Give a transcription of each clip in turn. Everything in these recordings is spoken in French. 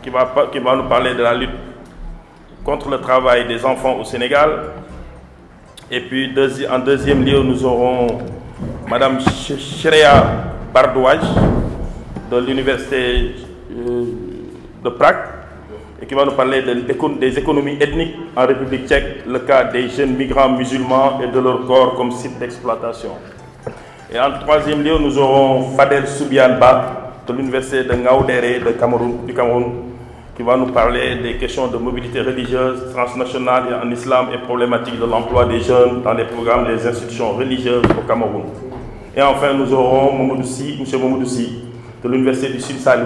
qui va nous parler de la lutte contre le travail des enfants au Sénégal. Et puis en deuxième lieu, nous aurons Madame Shreya Bardouaj de l'Université de Prague et qui va nous parler des économies ethniques en République tchèque, le cas des jeunes migrants musulmans et de leur corps comme site d'exploitation. Et en troisième lieu, nous aurons Fadel Soubianba de l'Université de Ngaoundéré du Cameroun, qui va nous parler des questions de mobilité religieuse, transnationale en islam et problématiques de l'emploi des jeunes dans les programmes des institutions religieuses au Cameroun. Et enfin, nous aurons M. Mamoudou Sy de l'Université du Sud-Salou,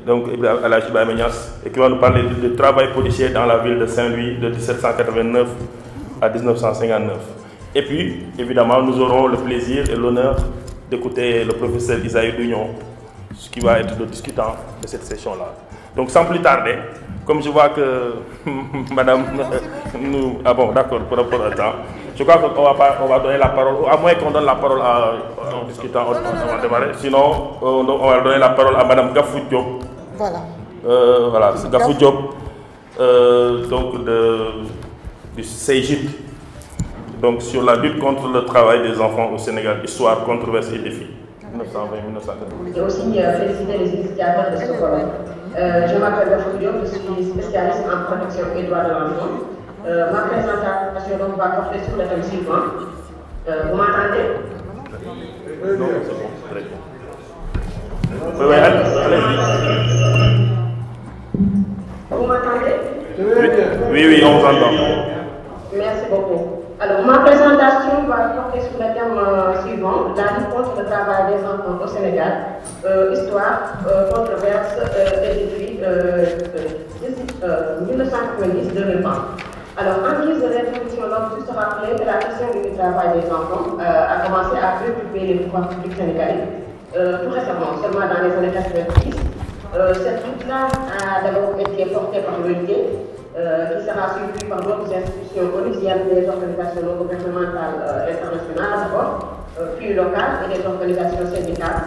donc Alhaji Ibrahima Niass, et qui va nous parler du travail policier dans la ville de Saint-Louis de 1789 à 1959. Et puis, évidemment, nous aurons le plaisir et l'honneur d'écouter le professeur Isaïe Dugnon, qui va être le discutant de cette session-là. Donc, sans plus tarder, comme je vois que Madame nous... Ah bon, d'accord, pour rapport au temps. Je crois qu'on va donner la parole, à moins qu'on donne la parole au discutant avant de démarrer. Sinon, on va donner la parole à Madame Gafou Diop. Voilà. Voilà, c'est Gafou Diop, donc du CEGID, donc sur la lutte contre le travail des enfants au Sénégal, histoire, controverses et défis. 1920-1980. Et aussi féliciter les initiateurs de ce forum. Je m'appelle Gafou Diop, je suis spécialiste en protection et droits de l'enfant. Ma présentation donc, va porter sur le thème suivant. Vous m'entendez? Non, c'est bon, très bien. Oui, allez-y. Vous m'entendez? Oui, on vous entend. Merci beaucoup. Alors, ma présentation va porter sur le thème suivant, la lutte contre le travail des enfants au Sénégal, histoire, controverse et défis 1990-2020. Alors, en guise de l'introduction, donc, juste rappeler que la question du travail des enfants a commencé à préoccuper les pouvoirs publics sénégalais tout récemment, seulement dans les années 90. Cette lutte-là a d'abord été portée par l'OIT, qui sera suivie par d'autres institutions onusiennes, des organisations non gouvernementales internationales d'abord, puis locales et des organisations syndicales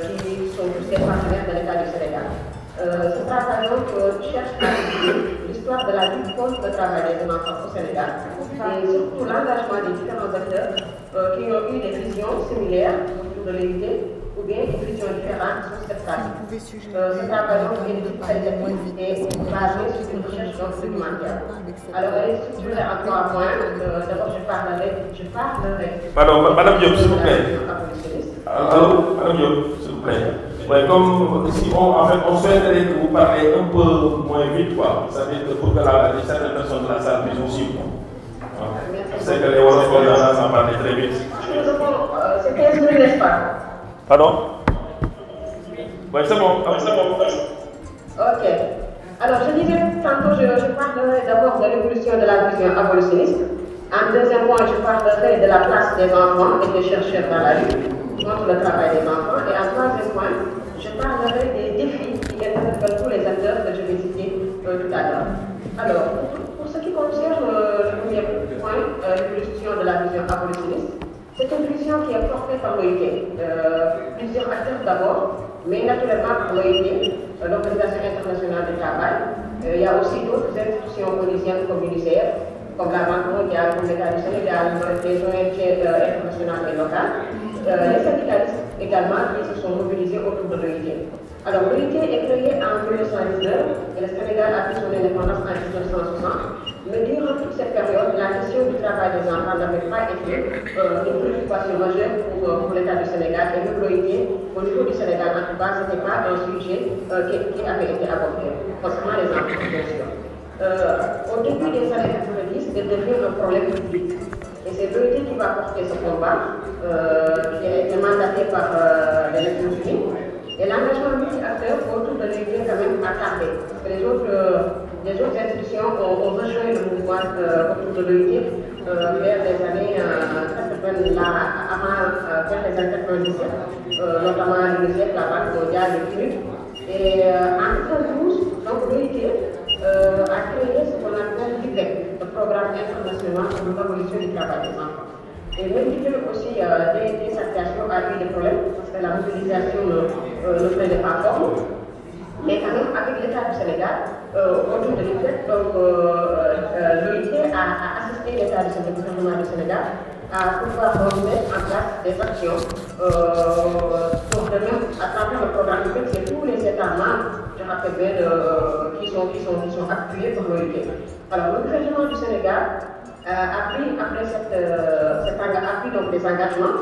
qui sont tous des partenaires de l'État du Sénégal. Ce travail donc cherche à étudier l'histoire de la lutte contre le travail des enfants au Sénégal et surtout l'engagement des différents acteurs qui ont eu des visions similaires autour de l'OIT ou bien des visions différentes sur cette pratique. Ce travail donc est une étude très technique et basé sur une recherche documentaire. Alors elle est structurée en 3 points. D'abord je parlerai. Pardon, Madame Diop, s'il vous plaît. Allô, Madame Diop, s'il vous plaît. Ouais, comme si on souhaiterait que vous parlez un peu moins vite, quoi. Ça veut dire pour que certaines personnes de la salle puissent vous suivre. Je sais que les Wolofs en parlent très vite. C'est 15 minutes, n'est-ce pas? Pardon? Oui, c'est bon. Ok. Alors, je disais tantôt, je parlerai d'abord de l'évolution de la vision abolitionniste. En deuxième point, je parlerai de la place des enfants et des chercheurs dans la lutte contre le travail des enfants. Et en troisième point, je parlerai des défis qui interpellent tous les acteurs que je vais citer tout à l'heure. Alors, pour ce qui concerne le premier point, l'évolution de la vision abolitionniste, c'est une vision qui est portée par l'OIT. Plusieurs acteurs d'abord, mais naturellement par l'OIT, l'Organisation internationale du travail. Il y a aussi d'autres institutions onusiennes comme l'UNICEF, comme la Banque mondiale, comme l'État du Sénégal, les ONG internationales et locales. Les syndicalistes également qui se sont mobilisés autour de l'OIT. Alors l'OIT est créée en 1919 et le Sénégal a pris son indépendance en 1960. Mais durant toute cette période, la question du travail des enfants n'avait pas été une préoccupation majeure pour l'État du Sénégal et même l'OIT, au niveau du Sénégal en tout cas, ce n'était pas un sujet qui avait été abordé, concernant les enfants bien sûr. Au début des années 90, c'est devenu un problème public. Et c'est l'OIT qui va porter ce combat, qui a été mandaté par les Nations Unies. Et l'engagement multi-acteurs autour de l'OIT quand même a tardé. Parce que les autres institutions ont rejoint le mouvement autour de l'OIT vers les années 80, vers les années 97, notamment l'UNICEF, la Banque mondiale, le PNUD. Et en 2012, donc l'OIT a créé ce qu'on appelle l'IPEC, le programme international pour l'abolition du travail des enfants. Et même aussi, dès sa création, a eu des problèmes parce que la mobilisation ne prenait pas forme. Mais quand même, avec l'État du Sénégal, autour de l'IFET, donc l'OIT a assisté l'État du gouvernement du Sénégal à pouvoir mettre en place des actions pour demain, à travers le programme IFET, c'est tous les États membres, je rappelle bien, qui sont appuyés par l'OIT. Alors, le gouvernement du Sénégal a pris, après donc des engagements,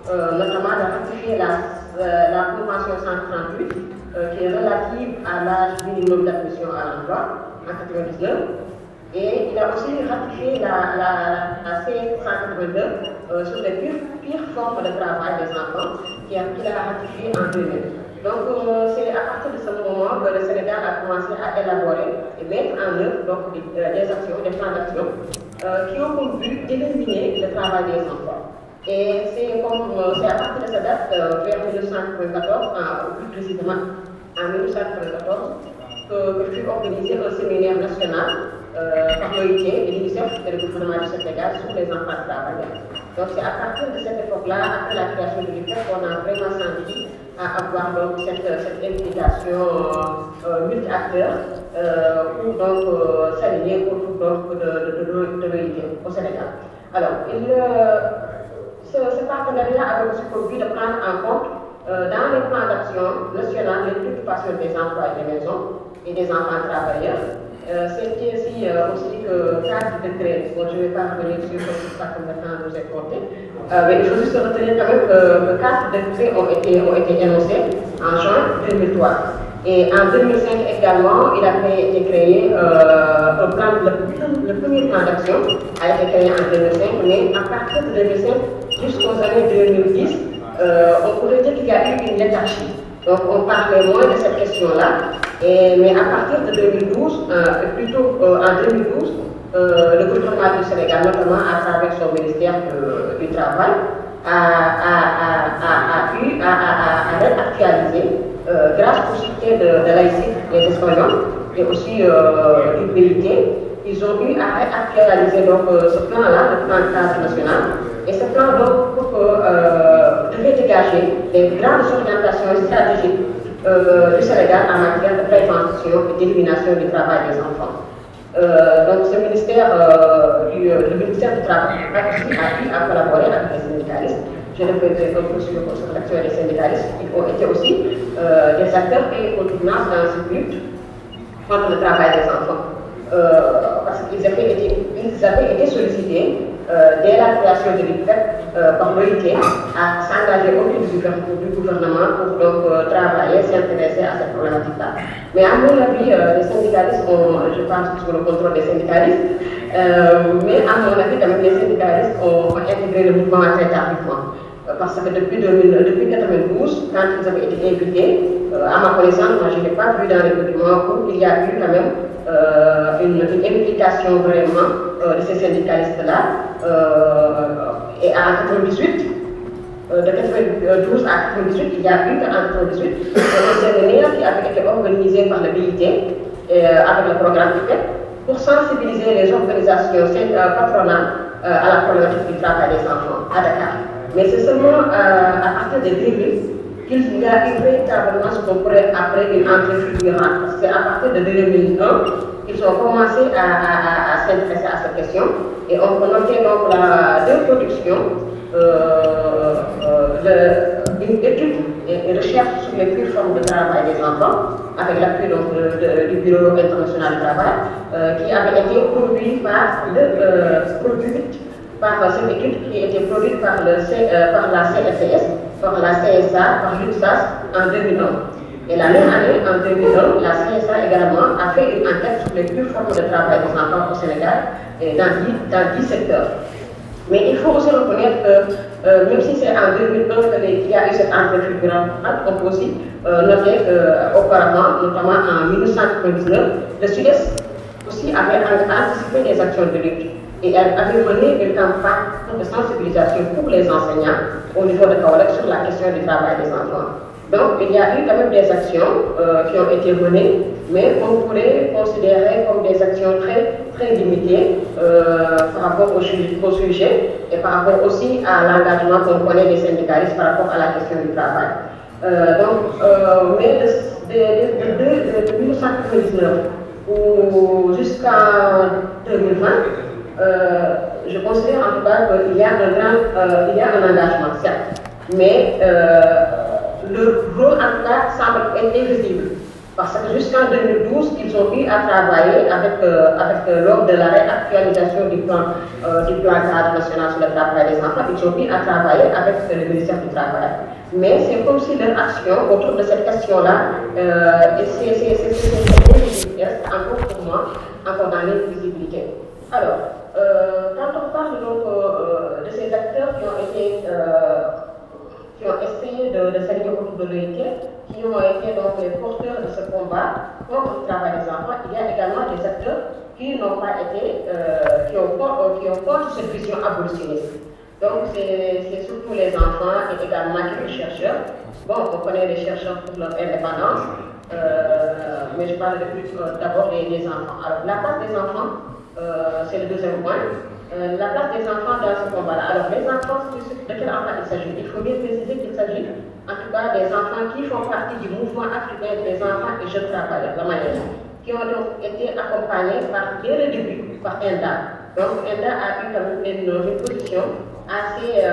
notamment de ratifier la Convention 138, qui est relative à l'âge minimum d'admission à l'emploi en 1999. Et il a aussi ratifié la C182 sur les pires formes de travail des enfants, qu'il a ratifié en 2000. Donc c'est à partir de ce moment que le Sénégal a commencé à élaborer et mettre en œuvre donc, des actions, des plans d'action qui ont pour but d'éliminer le travail des enfants. Et c'est à partir de cette date, vers 1994, ou plus précisément en 1994, que fut organisé un séminaire national par l'OIT et l'UNICEF et le gouvernement du Sénégal sur les enfants travailleurs. Donc c'est à partir de cette époque-là, après la création de l'UNICEF, qu'on a vraiment senti à avoir donc cette implication multi-acteurs pour donc s'aligner autour donc de l'OIT au Sénégal. Alors, ce partenariat avait aussi pour but de prendre en compte dans les plans d'action nationaux les préoccupations des emplois et des maisons et des enfants travailleurs. C'était aussi que 4 décrets, bon, je ne vais pas revenir sur ce que le temps nous est compté, mais il faut juste retenir quand même que 4 décrets ont été énoncés en juin 2003. Et en 2005 également, il a été créé un plan, le premier plan d'action a été créé en 2005, mais à partir de 2005 jusqu'aux années 2010, on pourrait dire qu'il y a eu une léthargie. Donc on parlait moins de cette question-là, mais à partir de 2012, plutôt en 2012, le gouvernement du Sénégal, notamment à travers son ministère du Travail, a réactualisé, grâce au soutien de l'AICID, des Espagnols, et aussi du PIT, ils ont eu à réactualiser donc, ce plan-là, le plan de cadre national. Et ce plan donc, devait dégager les grandes orientations stratégiques du Sénégal en matière de prévention et d'élimination du travail des enfants. Donc ce ministère, le ministère du Travail a eu à collaborer avec les syndicalistes. Je reviendrai un peu sur l'action des syndicalistes qui ont été aussi des acteurs et contribuants dans ce but contre le travail des enfants. Parce qu'ils avaient été sollicités dès la création de l'IFET par l'OIT à s'engager au du gouvernement pour donc travailler, s'intéresser à cette problématique-là. Mais à mon avis, les syndicalistes je pense sous le contrôle des syndicalistes, mais à mon avis, quand même, les syndicalistes ont intégré le mouvement très tardivement. Parce que depuis 1992, quand ils avaient été invités, à ma connaissance, moi je n'ai pas vu dans les documents où il y a eu quand même une implication vraiment de ces syndicalistes-là. Et en 98, de 92 à 98, il y a eu en 98 un séminaire qui avait été organisé par le BIT avec le programme IFET pour sensibiliser les organisations patronales à la problématique du travail des enfants à Dakar. Mais c'est seulement à partir de 2000 qu'il y a eu véritablement ce qu'on pourrait appeler une entrée fulgurante. Parce que c'est à partir de 2001 qu'ils ont commencé à s'intéresser à cette question. Et on peut noter donc deux productions, une étude et une recherche sur les pures formes de travail des enfants, avec l'appui du Bureau international du travail, qui avait été produit par cette étude qui a été produite par la CFCS, par la CSA, par l'UNSAS en 2001. Et la même année, en 2001, la CSA également a fait une enquête sur les pures formes de travail des enfants au Sénégal dans 10 secteurs. Mais il faut aussi reconnaître que même si c'est en 2001 qu'il y a eu cette entrée fulgurante, on peut aussi noter qu'auparavant, notamment en 1999, le Sud-Est aussi avait anticipé des actions de lutte. Et elle avait mené une campagne de sensibilisation pour les enseignants au niveau de Kaolack sur la question du travail des enfants. Donc il y a eu quand même des actions qui ont été menées, mais on pourrait considérer comme des actions très limitées par rapport au sujet et par rapport aussi à l'engagement qu'on connaît des syndicalistes par rapport à la question du travail. Mais de 1999 jusqu'en 2020, je considère en tout cas qu'il y a un engagement, certes, mais le rôle en tout cas semble être invisible. Parce que jusqu'en 2012, ils ont eu à travailler lors de la réactualisation du plan cadre national sur le travail des enfants, ils ont eu à travailler avec le ministère du Travail. Mais c'est comme si leur action autour de cette question-là, c'est encore pour moi, encore dans l'invisibilité. Alors, quand on parle donc de ces acteurs qui ont essayé de s'allier autour de l'OIT, qui ont été donc les porteurs de ce combat contre le travail des enfants, il y a également des acteurs qui n'ont pas été, qui ont contre cette vision abolitionniste. Donc c'est surtout les enfants et également les chercheurs. Bon, on connaît les chercheurs pour leur indépendance, mais je parle d'abord des enfants. Alors la place des enfants, c'est le deuxième point. La place des enfants dans ce combat-là. Alors, les enfants, de quels enfants il s'agit? Il faut bien préciser qu'il s'agit, en tout cas, des enfants qui font partie du mouvement africain des enfants et jeunes travailleurs, la Mayenne, qui ont donc été accompagnés dès le début par ENDA. Donc, ENDA a eu quand même une position assez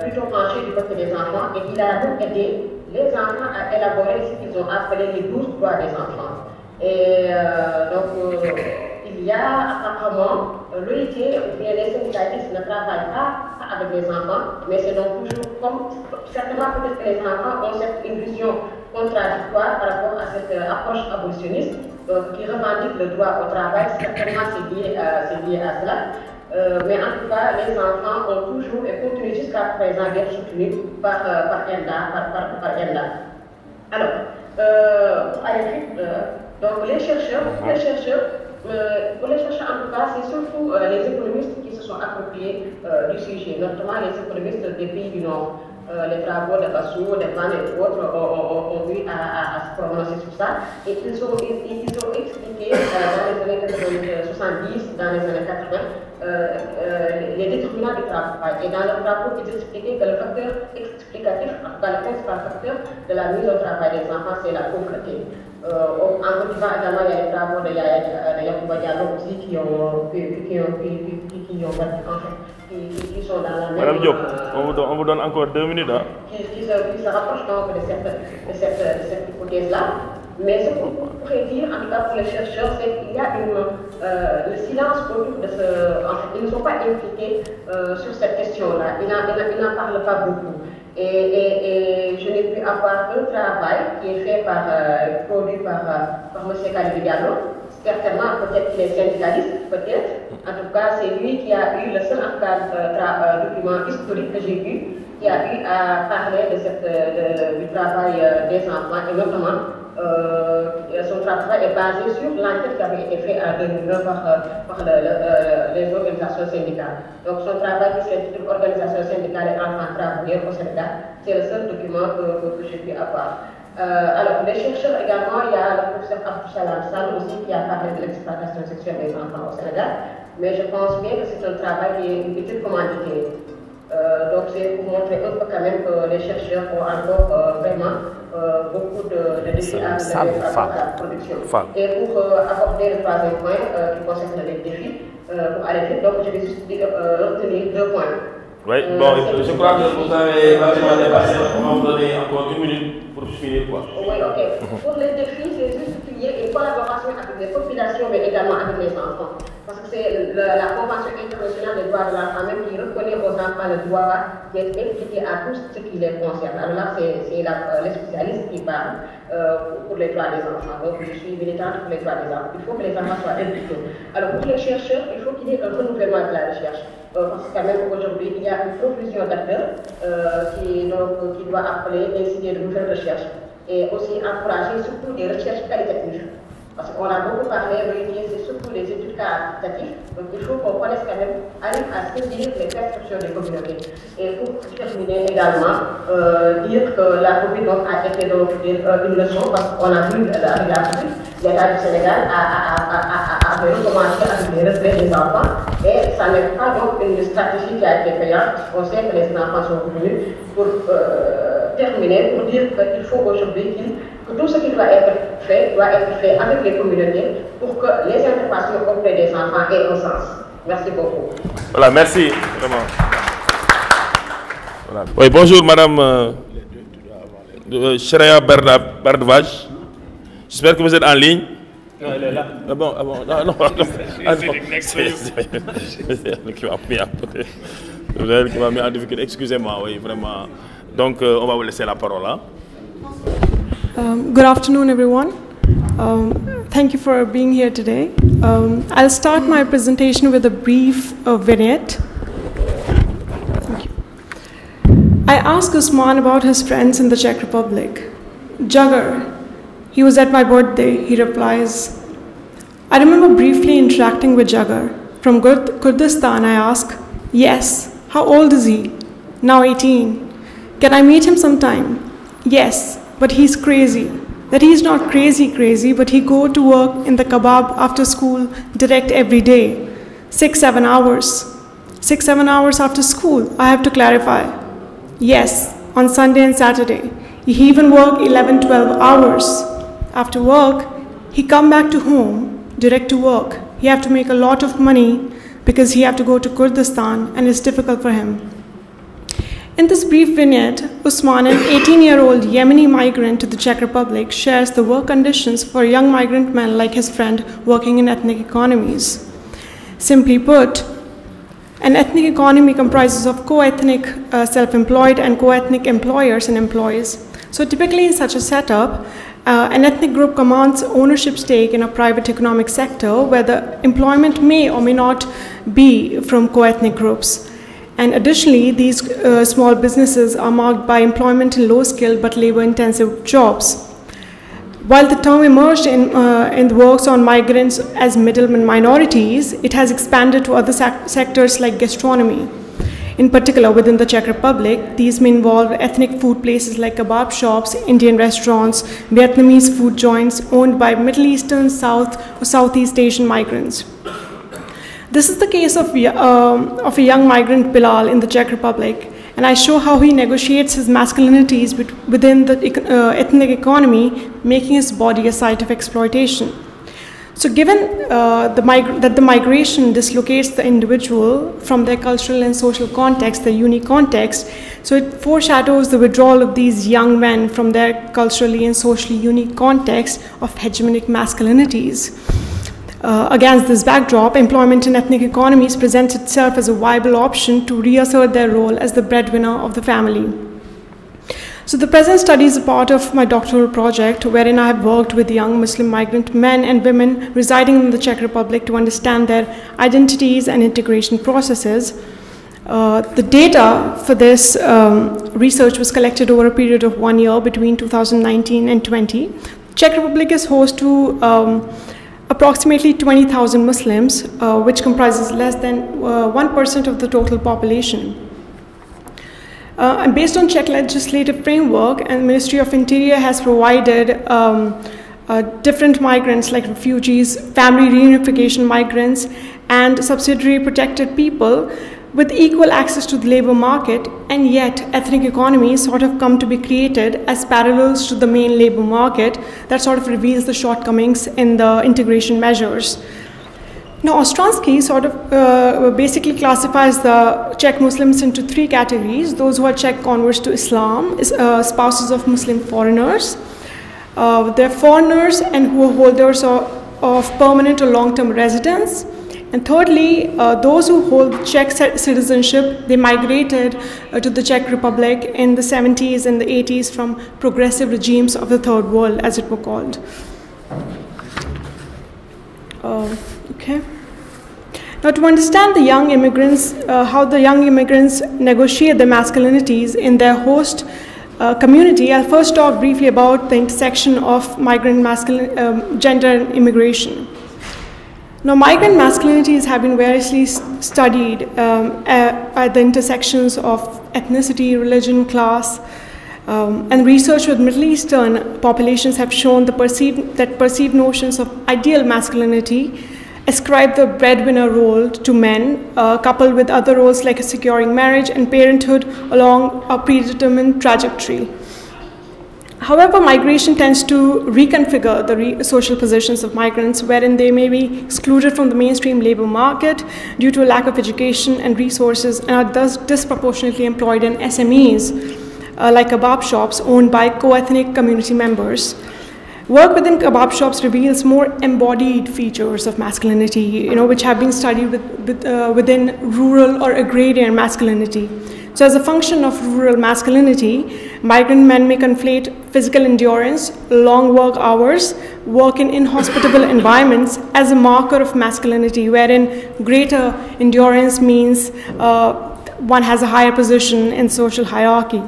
plutôt penchée du côté des enfants et il a donc aidé les enfants à élaborer ce qu'ils ont appelé les 12 droits des enfants. Et donc, il y a apparemment l'OIT ou bien les syndicalistes ne travaillent pas avec les enfants, mais c'est donc toujours comme certainement peut-être que les enfants ont une vision contradictoire par rapport à cette approche abolitionniste qui revendique le droit au travail. Certainement c'est lié à cela. Mais en tout cas, les enfants ont toujours et continuent jusqu'à présent d'être soutenus par ENDA. Alors, pour aller vite, donc les chercheurs, pour les chercheurs en tout cas, c'est surtout les économistes qui se sont appropriés du sujet, notamment les économistes des pays du Nord. Les travaux de Bassou, de Van et autres ont eu à se prononcer sur ça. Et ils ont expliqué dans les années 70, dans les années 80, les déterminants du travail. Et dans leurs travaux, ils expliquaient que le facteur explicatif, en tout cas le principal facteur de la mise au travail des enfants, c'est la pauvreté. En Côte d'Ivoire également, il y a les travaux de Yacouba Diallo aussi qui sont dans la même... Madame Diop, on vous donne encore 2 minutes. Hein? Qui se rapprochent donc de cette hypothèse-là. Mais ce qu'on pourrait dire, en tout cas pour les chercheurs, c'est qu'il y a le silence autour de ce... En fait, ils ne sont pas impliqués sur cette question-là. Ils n'en parlent pas beaucoup. Et je n'ai pu avoir un travail qui est fait produit par M. Khalid Diallo. Certainement, peut-être qu'il est syndicaliste, peut-être. En tout cas, c'est lui qui a eu le seul document historique que j'ai vu, qui a eu à parler du travail des enfants et notamment son travail est basé sur l'enquête qui avait été faite en 2009 par les organisations syndicales. Donc son travail qui s'intitule Organisation syndicale et enfants travailleurs au Sénégal, c'est le seul document que j'ai pu avoir. Alors les chercheurs également, il y a le professeur Abdou Salam Sall aussi qui a parlé de l'exploitation sexuelle des enfants au Sénégal, mais je pense bien que c'est un travail qui est une étude commanditée. Donc c'est pour montrer un peu quand même que les chercheurs ont encore vraiment beaucoup de défis à relever par la production. Et pour aborder le troisième point qui concerne les défis, pour aller vite, donc je vais juste retenir 2 points. Oui, bon, je crois que vous avez largement dépassé. On va vous donner encore 1 minute pour finir. Quoi. Oui, ok. Pour les défis, c'est juste qu'il y ait une collaboration avec les populations, mais également avec les enfants. Parce que c'est la Convention internationale des droits de l'enfant même qui reconnaît aux enfants le droit d'être impliqués à tout ce qui les concerne. Alors là, c'est les spécialistes qui parlent pour les droits des enfants. Donc, je suis militante pour les droits des enfants. Il faut que les enfants soient impliqués. Alors, pour les chercheurs, il faut qu'il y ait un renouvellement de la recherche. Parce que quand même, aujourd'hui, il y a une profusion d'acteurs qui doit appeler, inciter de nouvelles recherches. Et aussi encourager surtout des recherches qualitatives. Parce qu'on a beaucoup parlé, c'est surtout les études qualitatives. Donc il faut qu'on connaisse quand même, arrive à saisir les perceptions des communautés. Et pour terminer également, dire que la Covid a été donc une leçon parce qu'on a vu avec la Covid, l'État du Sénégal a recommencé avec les retraits des enfants. Et ça n'est pas donc une stratégie qui a été payante. On sait que les enfants sont revenus pour terminer pour dire qu'il faut aujourd'hui que tout ce qui doit être fait avec les communautés pour que les interventions auprès des enfants aient un sens. Merci beaucoup. Voilà, merci vraiment. Voilà. Oui, bonjour Madame Shreya Bardvaj. J'espère que vous êtes en ligne. Non, elle est là. Ah bon, ah bon, non. C'est elle qui m'a mis en difficulté. Excusez-moi, oui, vraiment. Donc, on va vous laisser la parole. Hein? Good afternoon, everyone. Thank you for being here today. I'll start my presentation with a brief vignette. Thank you. I asked Usman about his friends in the Czech Republic. Jagger, he was at my birthday, he replies. I remember briefly interacting with Jagger. From Kurdistan, I ask, yes, how old is he? Now 18. Can I meet him sometime? Yes, but he's crazy. That he's not crazy, but he go to work in the kebab after school direct every day. 6-7 hours. 6-7 hours after school, I have to clarify. Yes, on Sunday and Saturday. He even work 11-12 hours. After work, he come back to home, direct to work. He have to make a lot of money because he have to go to Kurdistan and it's difficult for him. In this brief vignette, Usman, an 18-year-old Yemeni migrant to the Czech Republic, shares the work conditions for young migrant men like his friend working in ethnic economies. Simply put, an ethnic economy comprises of co-ethnic self-employed and co-ethnic employers and employees. So typically in such a setup, an ethnic group commands ownership stake in a private economic sector where the employment may or may not be from co-ethnic groups. And additionally, these small businesses are marked by employment in low-skilled but labor-intensive jobs. While the term emerged in the works on migrants as middlemen minorities, it has expanded to other sectors like gastronomy. In particular, within the Czech Republic, these may involve ethnic food places like kebab shops, Indian restaurants, Vietnamese food joints owned by Middle Eastern, South or Southeast Asian migrants. This is the case of a young migrant, Bilal, in the Czech Republic, and I show how he negotiates his masculinities within the ethnic economy, making his body a site of exploitation. So given that the migration dislocates the individual from their cultural and social context, their unique context, so it foreshadows the withdrawal of these young men from their culturally and socially unique context of hegemonic masculinities. Against this backdrop, employment in ethnic economies presents itself as a viable option to reassert their role as the breadwinner of the family. So the present study is a part of my doctoral project, wherein I have worked with young Muslim migrant men and women residing in the Czech Republic to understand their identities and integration processes. The data for this research was collected over a period of 1 year between 2019 and 20. Czech Republic is host to approximately 20,000 Muslims, which comprises less than 1% of the total population. And based on Czech legislative framework, and Ministry of Interior has provided different migrants like refugees, family reunification migrants, and subsidiary protected people with equal access to the labor market, and yet ethnic economies sort of come to be created as parallels to the main labor market that sort of reveals the shortcomings in the integration measures. Now, Ostronsky sort of basically classifies the Czech Muslims into 3 categories: those who are Czech converts to Islam, spouses of Muslim foreigners, they're foreigners and who are holders of permanent or long-term residence, and thirdly, those who hold Czech citizenship, they migrated to the Czech Republic in the 70s and the 80s from progressive regimes of the Third World, as it were called. Okay. Now, to understand the young immigrants, how the young immigrants negotiate their masculinities in their host community, I'll first talk briefly about the intersection of migrant gender and immigration. Now, migrant masculinities have been variously studied at the intersections of ethnicity, religion, class, and research with Middle Eastern populations have shown that perceived notions of ideal masculinity ascribe the breadwinner role to men, coupled with other roles like securing marriage and parenthood along a predetermined trajectory. However, migration tends to reconfigure the social positions of migrants, wherein they may be excluded from the mainstream labor market due to a lack of education and resources, and are thus disproportionately employed in SMEs, like kebab shops owned by co-ethnic community members. Work within kebab shops reveals more embodied features of masculinity, which have been studied within rural or agrarian masculinity. So as a function of rural masculinity, migrant men may conflate physical endurance, long work hours, work in inhospitable environments as a marker of masculinity, wherein greater endurance means one has a higher position in social hierarchy.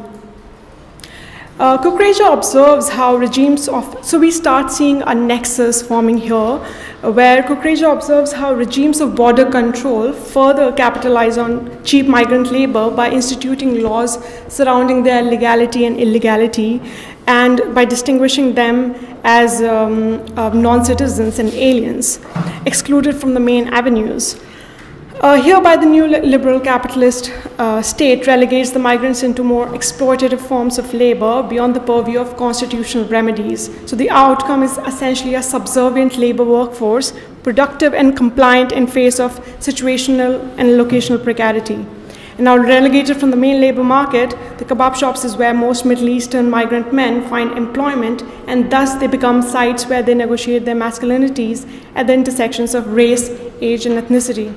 Kukreja observes how regimes so we start seeing a nexus forming here, where Kukreja observes how regimes of border control further capitalize on cheap migrant labor by instituting laws surrounding their legality and illegality, and by distinguishing them as non-citizens and aliens, excluded from the main avenues. Hereby, the new liberal capitalist state relegates the migrants into more exploitative forms of labor beyond the purview of constitutional remedies. So the outcome is essentially a subservient labor workforce, productive and compliant in face of situational and locational precarity. And now relegated from the main labor market, the kebab shops is where most Middle Eastern migrant men find employment, and thus they become sites where they negotiate their masculinities at the intersections of race, age, and ethnicity.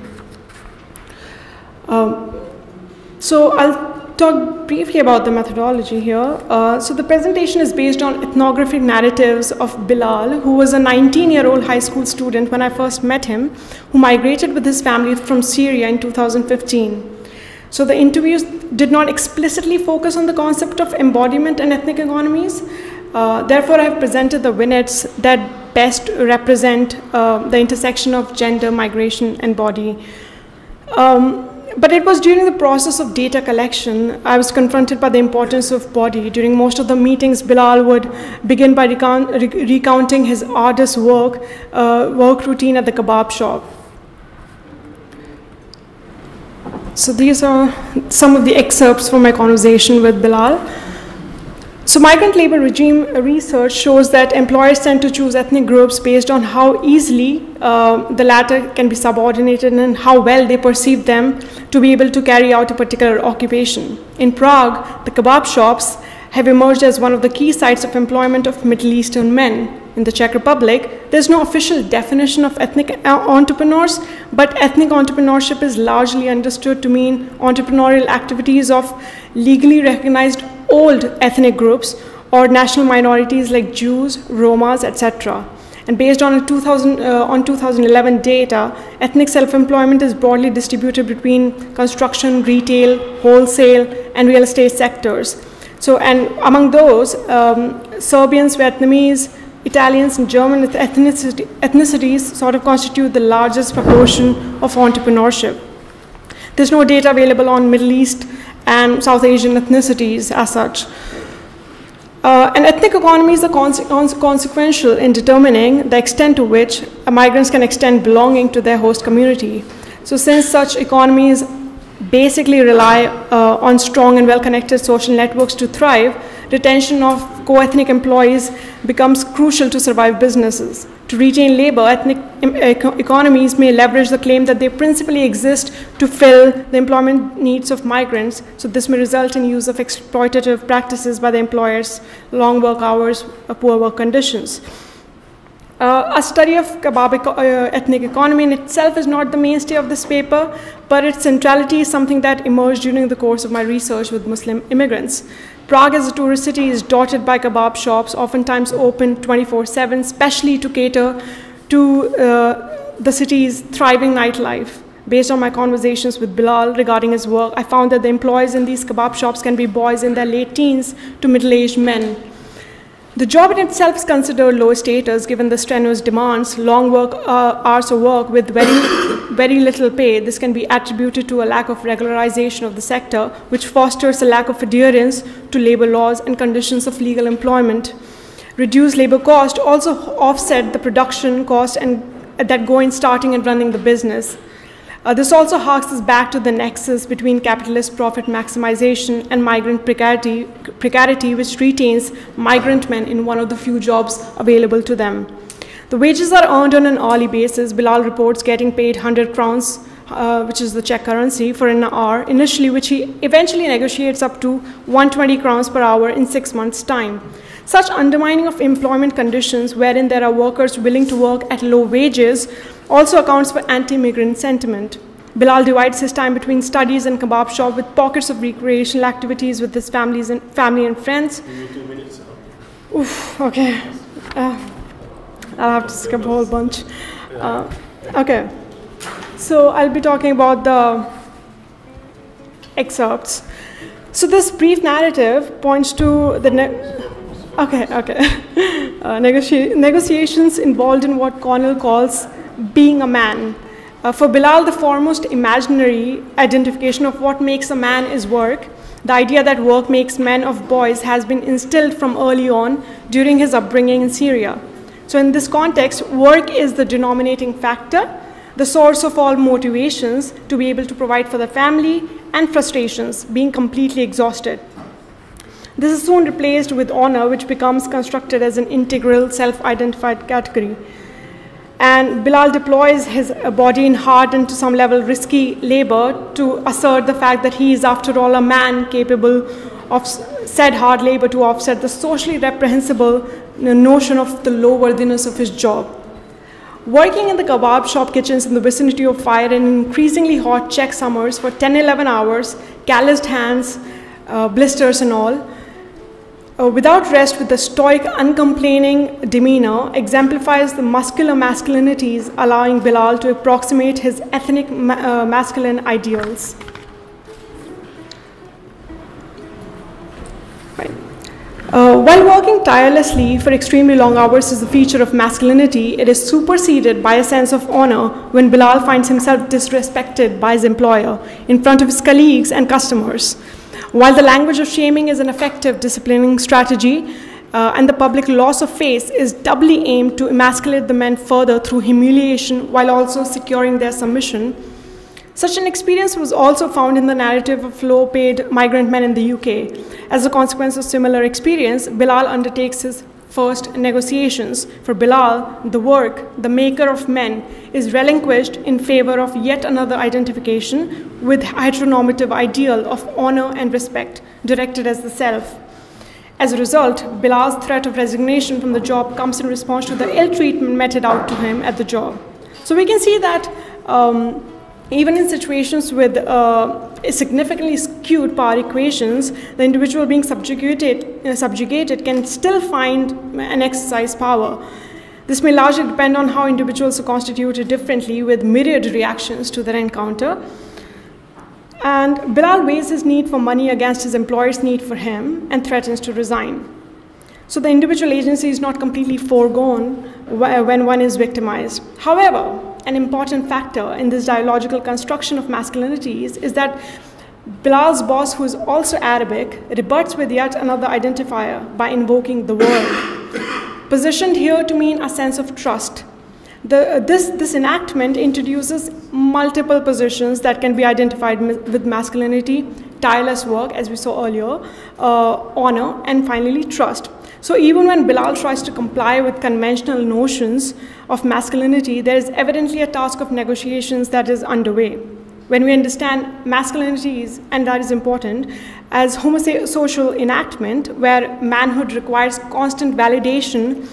So I'll talk briefly about the methodology here. So the presentation is based on ethnographic narratives of Bilal, who was a 19-year-old high school student when I first met him, who migrated with his family from Syria in 2015. So the interviews did not explicitly focus on the concept of embodiment and ethnic economies. Therefore, I have presented the vignettes that best represent the intersection of gender, migration, and body. But it was during the process of data collection, I was confronted by the importance of body. During most of the meetings, Bilal would begin by recounting his arduous work routine at the kebab shop. So these are some of the excerpts from my conversation with Bilal. So migrant labor regime research shows that employers tend to choose ethnic groups based on how easily the latter can be subordinated and how well they perceive them to be able to carry out a particular occupation. In Prague, the kebab shops have emerged as one of the key sites of employment of Middle Eastern men. In the Czech Republic, there's no official definition of ethnic entrepreneurs, but ethnic entrepreneurship is largely understood to mean entrepreneurial activities of legally recognized old ethnic groups or national minorities like Jews, Romas, etc. And based on 2011 data, ethnic self-employment is broadly distributed between construction, retail, wholesale, and real estate sectors. So, and among those, Serbians, Vietnamese, Italians, and German ethnicities sort of constitute the largest proportion of entrepreneurship. There's no data available on Middle East and South Asian ethnicities as such. And ethnic economies are consequential in determining the extent to which migrants can extend belonging to their host community. So since such economies basically rely on strong and well-connected social networks to thrive, retention of co-ethnic employees becomes crucial to survive businesses. To retain labor, ethnic economies may leverage the claim that they principally exist to fill the employment needs of migrants. So this may result in use of exploitative practices by the employers, long work hours, poor work conditions. A study of kebab ethnic economy in itself is not the mainstay of this paper, but its centrality is something that emerged during the course of my research with Muslim immigrants. Prague as a tourist city is dotted by kebab shops, oftentimes open 24/7, especially to cater to the city's thriving nightlife. Based on my conversations with Bilal regarding his work, I found that the employees in these kebab shops can be boys in their late teens to middle-aged men. The job in itself is considered low status given the strenuous demands, long work hours of work with very little pay. This can be attributed to a lack of regularization of the sector, which fosters a lack of adherence to labor laws and conditions of legal employment. Reduced labor costs also offset the production costs and that go in starting and running the business. This also harks back to the nexus between capitalist profit maximization and migrant precarity, which retains migrant men in one of the few jobs available to them. The wages are earned on an hourly basis. Bilal reports getting paid 100 crowns, which is the Czech currency, for an hour initially, which he eventually negotiates up to 120 crowns per hour in 6 months' time. Such undermining of employment conditions wherein there are workers willing to work at low wages also accounts for anti-migrant sentiment. Bilal divides his time between studies and kebab shop with pockets of recreational activities with his family and friends. Give me 2 minutes. Oof, okay. I'll have to skip a whole bunch. Okay. So I'll be talking about the excerpts. So this brief narrative points to the negotiations involved in what Connell calls being a man. For Bilal, the foremost imaginary identification of what makes a man is work. The idea that work makes men of boys has been instilled from early on during his upbringing in Syria. So in this context, work is the denominating factor, the source of all motivations to be able to provide for the family, and frustrations, being completely exhausted. This is soon replaced with honor, which becomes constructed as an integral, self-identified category. And Bilal deploys his body and heart into some level risky labor to assert the fact that he is, after all, a man capable of said hard labor to offset the socially reprehensible notion of the low worthiness of his job. Working in the kebab shop kitchens in the vicinity of fire in increasingly hot Czech summers for 10-11 hours, calloused hands, blisters and all, without rest with the stoic, uncomplaining demeanor, exemplifies the muscular masculinities, allowing Bilal to approximate his ethnic masculine ideals. While working tirelessly for extremely long hours is a feature of masculinity, it is superseded by a sense of honor when Bilal finds himself disrespected by his employer in front of his colleagues and customers. While the language of shaming is an effective disciplining strategy, and the public loss of face is doubly aimed to emasculate the men further through humiliation while also securing their submission, such an experience was also found in the narrative of low-paid migrant men in the UK. As a consequence of similar experience, Bilal undertakes his first negotiations. For Bilal, the work, the maker of men, is relinquished in favor of yet another identification with heteronormative ideal of honor and respect, directed as the self. As a result, Bilal's threat of resignation from the job comes in response to the ill treatment meted out to him at the job. So we can see that even in situations with significantly skewed power equations, the individual being subjugated can still find and exercise power. This may largely depend on how individuals are constituted differently with myriad reactions to their encounter. And Bilal weighs his need for money against his employer's need for him and threatens to resign. So the individual agency is not completely foregone when one is victimized. However, an important factor in this dialogical construction of masculinities is that Bilal's boss, who is also Arabic, rebuts with yet another identifier by invoking the word, positioned here to mean a sense of trust. This enactment introduces multiple positions that can be identified with masculinity, tireless work, as we saw earlier, honor, and finally trust. So even when Bilal tries to comply with conventional notions of masculinity, there is evidently a task of negotiations that is underway. When we understand masculinities, and that is important, as homosocial enactment, where manhood requires constant validation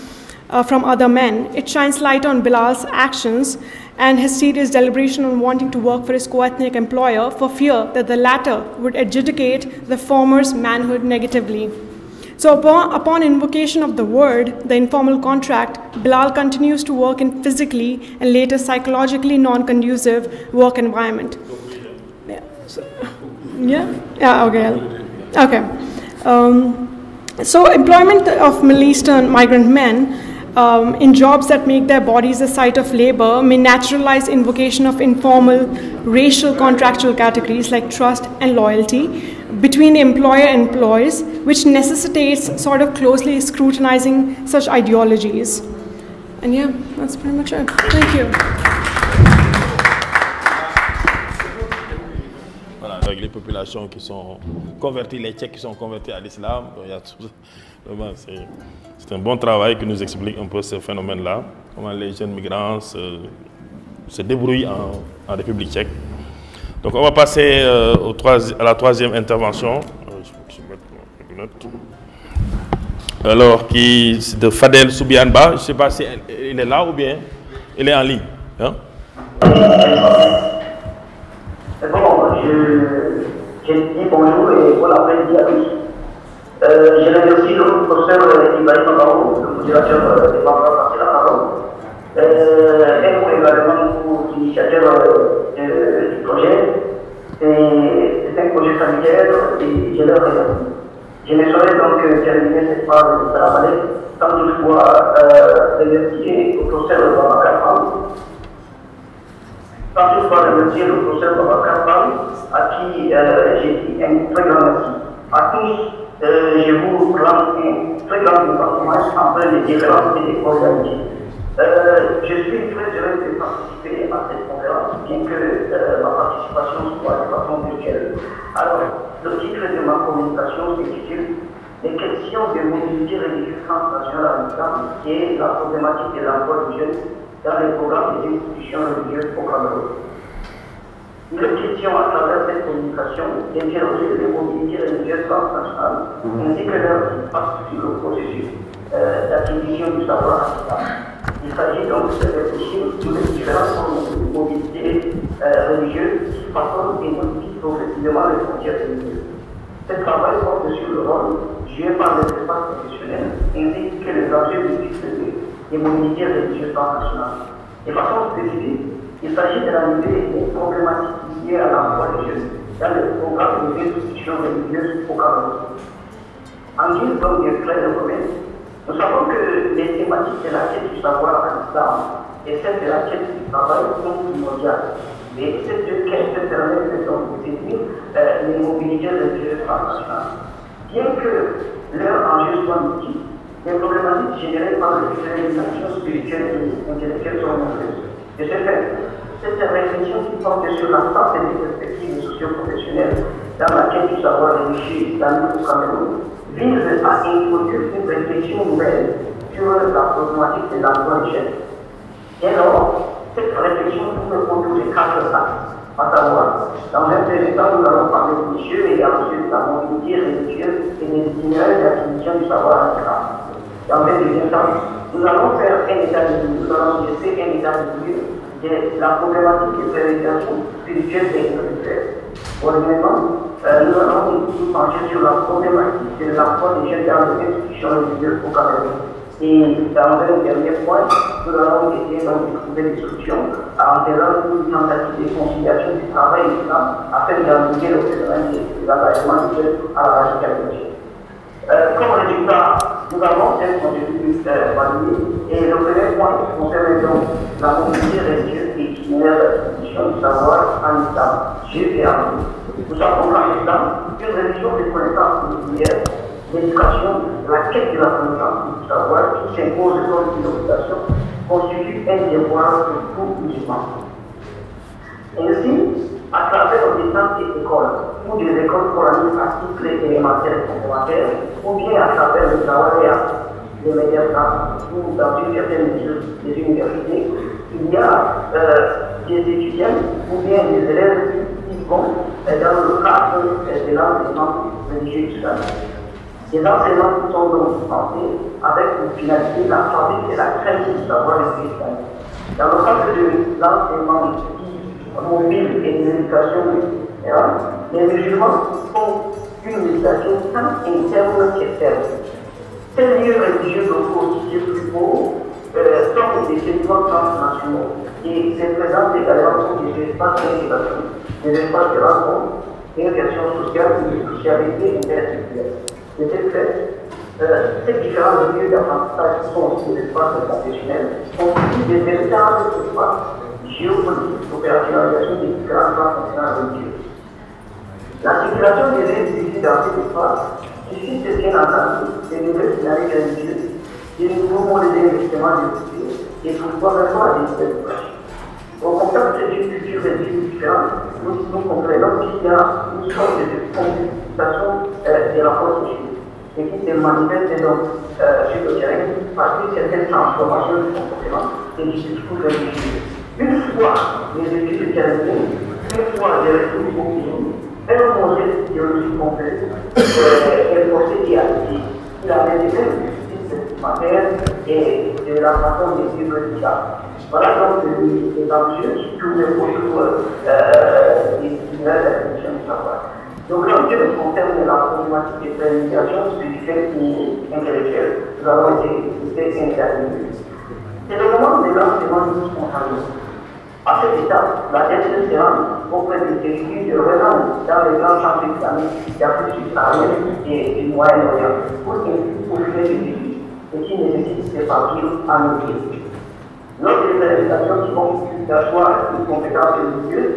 from other men, it shines light on Bilal's actions and his serious deliberation on wanting to work for his co-ethnic employer for fear that the latter would adjudicate the former's manhood negatively. So upon invocation of the word, the informal contract, Bilal continues to work in physically and later psychologically non-conducive work environment. So employment of Middle Eastern migrant men in jobs that make their bodies a site of labor may naturalize invocation of informal racial contractual categories like trust and loyalty between the employer and employees, which necessitates sort of closely scrutinizing such ideologies. And yeah, that's pretty much it. Thank you. populations qui sont converties, les Tchèques qui sont convertis à l'islam. C'est un bon travail qui nous explique un peu ce phénomène-là, comment les jeunes migrants se débrouillent en République tchèque. Donc on va passer à la troisième intervention. Alors, qui de Fadel Soubianba, je ne sais pas si il est là ou bien il est en ligne. Hein? Bon, je dis bonjour et bon après-midi à tous. Je remercie le professeur Ibrahim Mabaro, le modérateur des membres partis la parole, et moi également pour l'initiateur du projet. C'est un projet sanitaire et je leur remercie. Je ne saurais donc terminer cette phrase de Salam Alek sans toutefois remercier le professeur Babacar sans toutefois remercier le professeur Babacar à qui j'ai dit un très grand merci. À tous, je vous rends un très grand hommage envers les différences et les organités. Je suis très heureux de participer à cette conférence, bien que ma participation soit de façon virtuelle. Alors, le titre de ma communication s'intitule Les questions de mobilité religieuse transnationale à l'islam et la problématique de l'emploi des jeunes dans les programmes des institutions religieuses au Cameroun. Il est question à travers cette communication d'interroger les mobilités religieuses transnationales ainsi que leur impact sur le processus d'acquisition du savoir à l'islam. Il s'agit donc de réfléchir sur les différentes formes de mobilité religieuse qui façonnent et modifient progressivement les frontières religieuses. Ce travail porte sur le rôle joué par les espaces professionnels ainsi que les enjeux des mobilités religieuses transnationales. De façon spécifique, il s'agit d'analyser les problématiques liées à l'emploi des jeunes dans le programme des institutions religieuses au Cameroun. En guise donc de clé de commerce, nous savons que les thématiques de la quête du savoir à l'islam et celles de la quête du travail sont primordiales. Mais ces deux quêtes permettent de saisir les mobilités religieuses transnationales. Bien que leur enjeu soit multiple, les problématiques générées par les réalisations spirituelles et intellectuelles sont nombreuses. De ce fait, cette réflexion qui porte sur l'ensemble des perspectives socio-professionnelles dans la quête du savoir religieux islamique au Cameroun vise à introduire une réflexion nouvelle sur la problématique de l'emploi des jeunes. Et alors, cette réflexion peut contourner 4 axes, à savoir, dans un premier temps, nous allons parler du jeu et ensuite de la mobilité religieuse et des itinéraires d'acquisition du savoir à l'islam. Dans un deuxième temps, nous allons faire un état de vue, nous allons dresser un état de vue de la problématique de prédication spirituelle et intellectuelle. Honnêtement, nous allons nous pencher sur la problématique de l'emploi des jeunes dans les institutions religieuses au Cameroun. Et dans un dernier point, nous allons essayer de trouver des solutions en faisant une tentative de conciliation du travail et du temps afin d'endiguer le phénomène de l'engagement des jeunes à la radicalisation. Comme résultat, nous avons un processus validé et le premier point concerne donc la mobilité religieuse et itinéraire d'acquisition du savoir en islam, Dieu et en nous. Nous savons qu'en islam, une religion de connaissance particulière, l'éducation, la quête de la connaissance du savoir qui s'impose comme une obligation constitue un devoir de tout musulman. Ainsi, à travers des centres et écoles, ou des écoles coraniques à cycle élémentaire et complémentaire, ou bien à travers le travail des médias ou dans une certaine mesure des universités, il y a des étudiants ou bien des élèves qui vont dans le cadre de l'enseignement religieux islamique. Les enseignements sont donc pensés avec une finalité, la pratique et la crainte du savoir religieux islamique. Dans le cadre de l'enseignement mobile et de l'éducation, les musulmans font une méditation tant interne qu'externe. Ces lieux religieux locaux situés plus haut sont des territoires transnationaux et se présentent également comme des espaces d'intégration, des espaces de rencontre, d'inversion sociale et de socialité intersectionnelle. De ce fait, ces différents lieux d'apprentissage sont aussi des espaces professionnels, constituent des véritables espaces géopolitiques d'opérationnalisation des différentes transnationales religieuses. La circulation des individus dans ces espaces suscite bien entendu des nouvelles dynamiques religieuses, des nouveaux modèles d'investissement de culture et pour pouvoir répondre à des nouvelles tâches. Au constate que une culture est différente, nous comprenons qu'il y a une sorte de complication des rapports sociaux et qui se manifeste donc sur le terrain par certaines transformations du comportement et du discours religieux. Une fois les études terminées, une fois les retours au pays, un modèle idéologique complet est procédé à l'idée. Il avait des mêmes justices matérielles et de la façon de vivre l'État. Voilà donc les enjeux qui tournent autour des institutions du savoir. Donc l'enjeu concerne la problématique des planifications spirituelles et intellectuelles. Nous avons été intervenus. C'est le moment de lancement du spontané. À cette étape, la dette se rend auprès des territoires relevant dans les grands centres islamiques d'Afrique subsaharienne et du Moyen-Orient pour faire des défis et qui nécessitent des partir en métier. Lors des réalisations qui vont d'asseoir une compétence religieuse,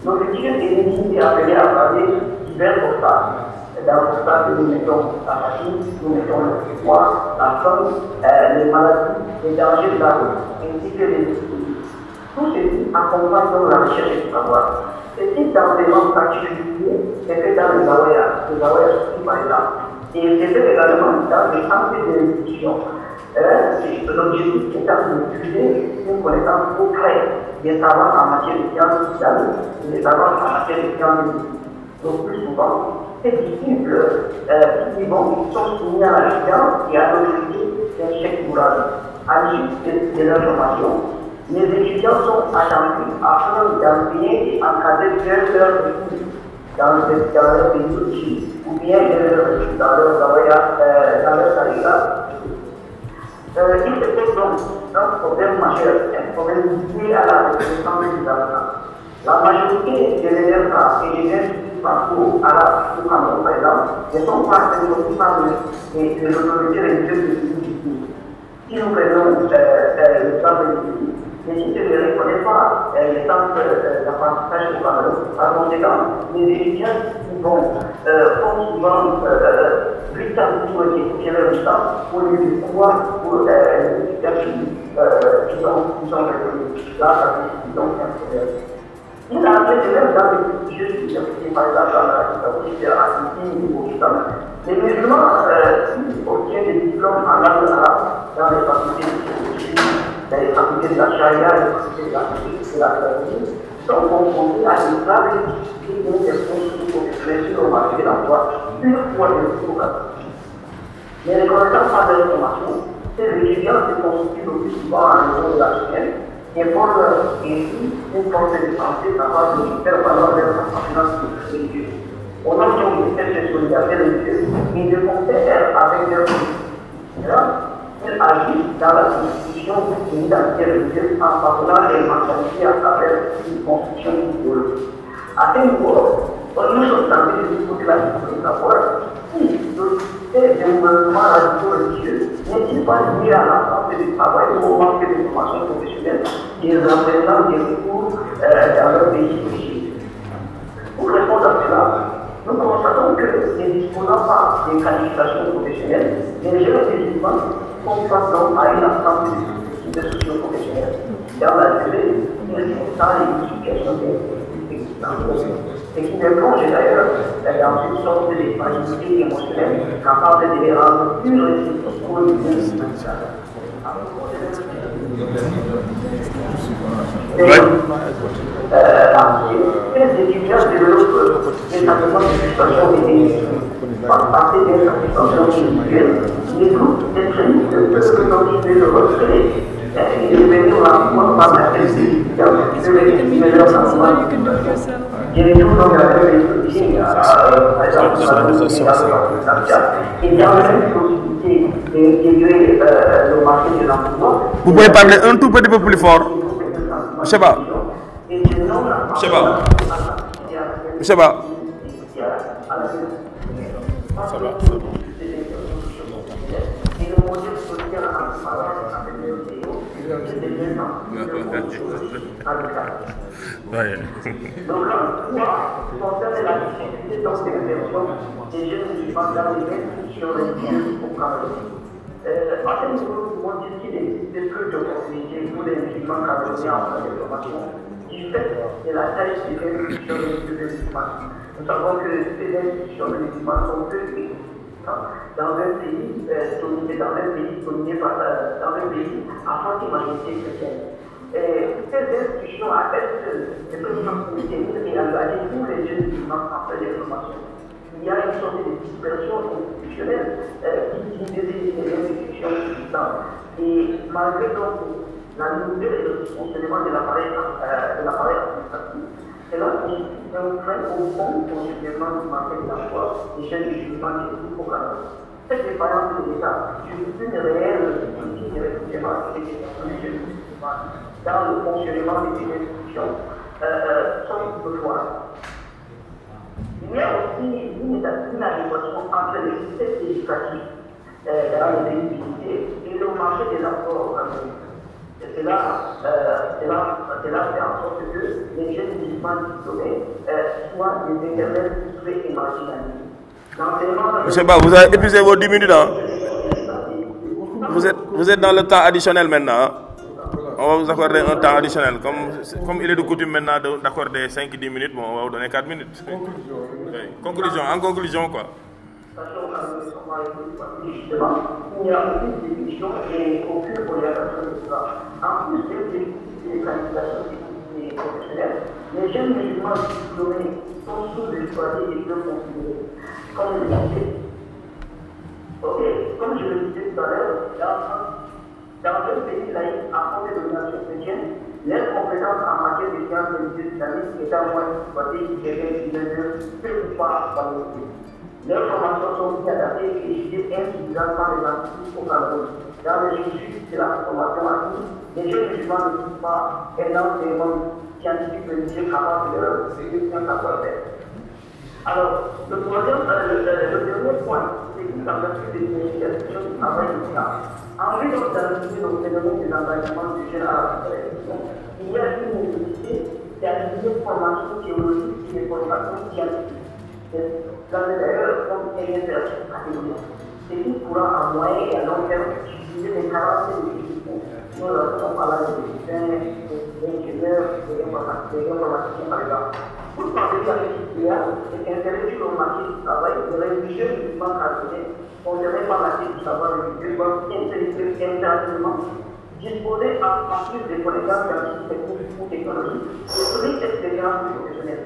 l'objectif est d'initier et appeler à travers divers obstacles. Dans l'obstacle, nous mettons la fatigue, nous mettons le poids, la faim, les maladies, les dangers de la route, ainsi que les défis. Tout ceci accompagne donc la recherche du savoir. Ce type d'enseignement particulier est fait dans les zawayas par exemple. Et c'est fait également dans les centres de l'éducation. L'objectif étant de diffuser une connaissance auprès des savoirs en matière de sciences islamiques et des savoirs en matière de sciences médicales. Donc plus souvent, ces disciples qui sont soumis à la science et à l'autorité d'un chef moral. À l'issue de leur formation, les étudiants sont attendus afin d'enseigner et encadrer leurs études dans leur pays d'origine ou bien dans leur carrière. Il se pose donc un problème majeur, un problème lié à la reconnaissance des habitants. La majorité des élèves et des élèves qui parcourent à la Cameroun, par exemple, ne sont pas reconnus par les autorités religieuses de l'Église. Si nous prenons l'exemple de l'Église, les sites ne reconnaissent pas les centres d'apprentissage au Cameroun. Par conséquent, les étudiants qui font souvent 8 ans pour leur licence au lieu de pouvoir pour les étudiants qui sont reconnus. Là, ça fait donc un problème. Il a fait de même dans les religieuses qui sont par exemple dans la ou au Islam. Les musulmans qui obtiennent des diplômes en langue arabe dans les facultés de dans les facultés de la charia, les facultés de la physique, de la théologie, sont confrontés à une grave difficulté d'insertion professionnelle sur le marché de l'emploi une fois de diplôme. Mais ne connaissant pas de formation, ces étudiants se constituent le plus souvent à niveau de la chaîne et font ainsi une force de pensée capable de faire valoir leur appartenance religieuse. Au nom de cette solidarité religieuse, ils ne comptaient avec leur politique. Ils agissent dans la constitution d'une identité religieuse en parlant des mentalités à travers une construction idéologique. À ce niveau, nous sommes tentés de discuter la question de savoir si le développement radicaux-religieux n'est-il pas lié à l'absence de travail ou au manque de formation professionnelle des représentants des recours dans leur pays d'origine. Pour répondre à cela, nous constatons que les disposant pas des qualifications professionnelles, les jeunes musulmans font face donc à une absence de socio-professionnels. Dans la durée, ils sont dans les situations existantes. Et qui les plonge d'ailleurs dans une sorte de fragilité émotionnelle capable de les rendre plus résistants pour le bien. Les étudiants développent des sentiments de frustration et par partie des satisfactions individuelles, les groupes d'extrémistes peuvent continuer de recréer et devenir la foi par laquelle les étudiants peuvent exprimer leurs sentiments. Il y a des choses dans la réflexion, par exemple, il y a une possibilité d'intégrer le marché de l'emploi. Vous pouvez parler un tout petit peu plus fort. Sheba. Sheba. Sheba. Ça va, c'est bon. Ouais. Donc là, concerne la difficulté d'insertion des jeunes musulmans dans les institutions religieuses au Cameroun. À ce niveau, nous disons qu'il existe peu d'opportunités pour les musulmans camerounais en formation qui du fait de la taille des institutions de musulmans. Nous savons que ces institutions de musulmans sont peu dans un pays dominé par dans un pays à forte majorité chrétienne. Ces institutions attestent des présences chrétiennes et engagent tous les jeunes musulmans en fait des formations. Il y a une sorte de dispersion institutionnelle qui désigne les institutions musulmanes. Et malgré donc la nouveauté et le fonctionnement de l'appareil administratif, cela constitue un frein au fond du fonctionnement du marché de l'emploi des jeunes musulmans qui sont au Canada. Cette défaillance de l'État justifie une réelle politique de recrutement et des jeunes musulmans dans le fonctionnement des institutions sont toutefois. Il y a aussi une adéquation entre le système éducatif dans les pays visités et le marché des emplois au Cameroun. Et cela fait en sorte que les jeunes musulmans diplômés soient des intervenants frustrés et marginalisés. Monsieur Ba, vous avez épuisé vos 10 minutes. Hein? Vous êtes dans le temps additionnel maintenant. Hein? On va vous accorder un temps additionnel. Comme il est de coutume maintenant d'accorder 5-10 minutes, bon, on va vous donner 4 minutes. Conclusion, en conclusion quoi. Il n'y a aucune définition et aucune orientation de cela. En plus des qualifications et professionnelles, les jeunes musulmans diplômés sont sous-exploités et peu considérés. Comme je le disais tout à l'heure, dans un pays laïque à fond de domination chrétienne, leurs compétences en matière de sciences religieuses islamiques étant moins exploitées que pas valorisées. Leurs formations sont bien adaptées et étudiées insuffisamment par les instituts au Cameroun. Dans le sujet de la formation acquise, les jeunes musulmans ne trouvent pas un enseignement scientifique religieux capable de leur un savoir-faire. Alors, le dernier point, c'est qu'il s'agit de l'initiation du travail social. En vue d'analyser le phénomène des engagements des jeunes à la réflexion, il y a une nécessité d'analyser une formation théologique et une formation scientifique. D'ailleurs, comme il y a une catégorie, c'est qui pourra à moyen et à long terme utiliser les capacités de physiciens. Nous avons parlé de physiciens, d'ingénieurs, d'informaticiens par exemple. Pour penser à ce qu'il y a, c'est qu'insérer sur le marché du travail, les religieux musulmans catholiques, concernés par l'acquis du savoir religieux, doivent impérativement disposer à partir des connaissances scientifiques, techniques ou technologiques, de toute expérience professionnelle.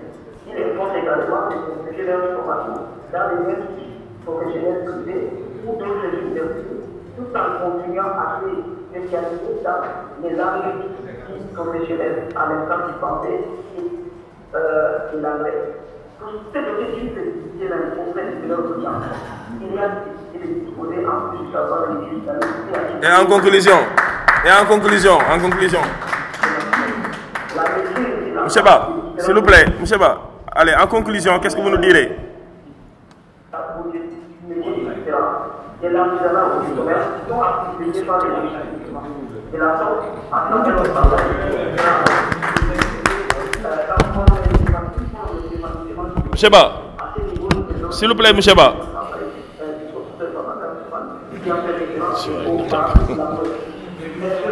Il est important également de compléter leur formation dans les instituts professionnels privés ou d'autres universités, tout en continuant à se spécialiser dans les langues professionnelles à l'instant du français et l'anglais. Pour cet objectif de discuter dans les conférences de leur audience, il y a de disposer en plus du savoir religieux. Et en conclusion. Monsieur Ba, s'il vous plaît, Monsieur Ba. Allez, en conclusion, qu'est-ce que vous nous direz? Monsieur Ba, s'il vous plaît, Monsieur Ba.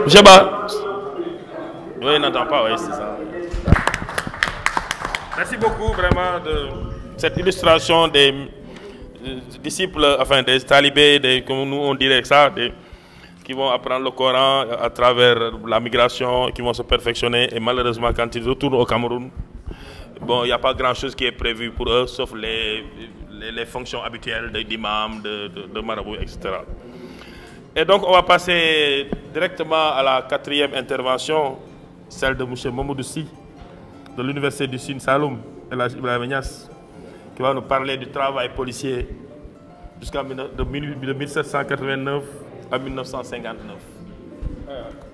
Monsieur Ba. Oui, il n'entend pas, oui, c'est ça. Merci beaucoup vraiment de cette illustration des disciples, enfin des talibés, comme nous on dirait ça, qui vont apprendre le Coran à travers la migration, qui vont se perfectionner et malheureusement quand ils retournent au Cameroun, bon, il n'y a pas grand-chose qui est prévu pour eux sauf les fonctions habituelles d'imam, de marabout, etc. Et donc on va passer directement à la 4e intervention, celle de M. Mamadou Sy, de l'Université du Sine Saloum, El Hadj Ibrahima Niass, qui va nous parler du travail policier jusqu'à de 1789 à 1959,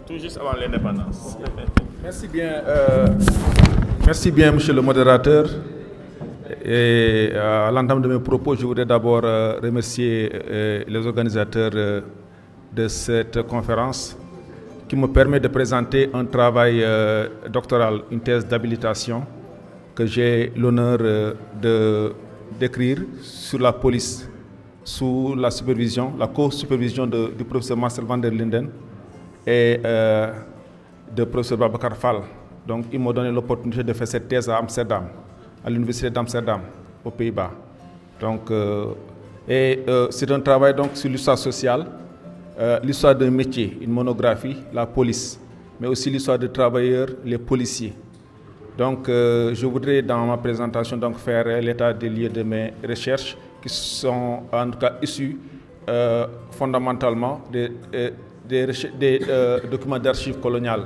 tout juste avant l'indépendance. Merci bien, monsieur le modérateur. Et à l'entame de mes propos, je voudrais d'abord remercier les organisateurs de cette conférence qui me permet de présenter un travail doctoral, une thèse d'habilitation que j'ai l'honneur d'écrire sur la police sous la supervision, la co-supervision du professeur Marcel van der Linden et de professeur Babacar Fall. Donc, ils m'ont donné l'opportunité de faire cette thèse à Amsterdam, à l'université d'Amsterdam, aux Pays-Bas. Donc, c'est un travail donc, sur l'histoire sociale, l'histoire d'un métier, une monographie, la police, mais aussi l'histoire des travailleurs, les policiers. Donc, je voudrais dans ma présentation donc, faire l'état des lieux de mes recherches qui sont en tout cas issus fondamentalement des documents d'archives coloniales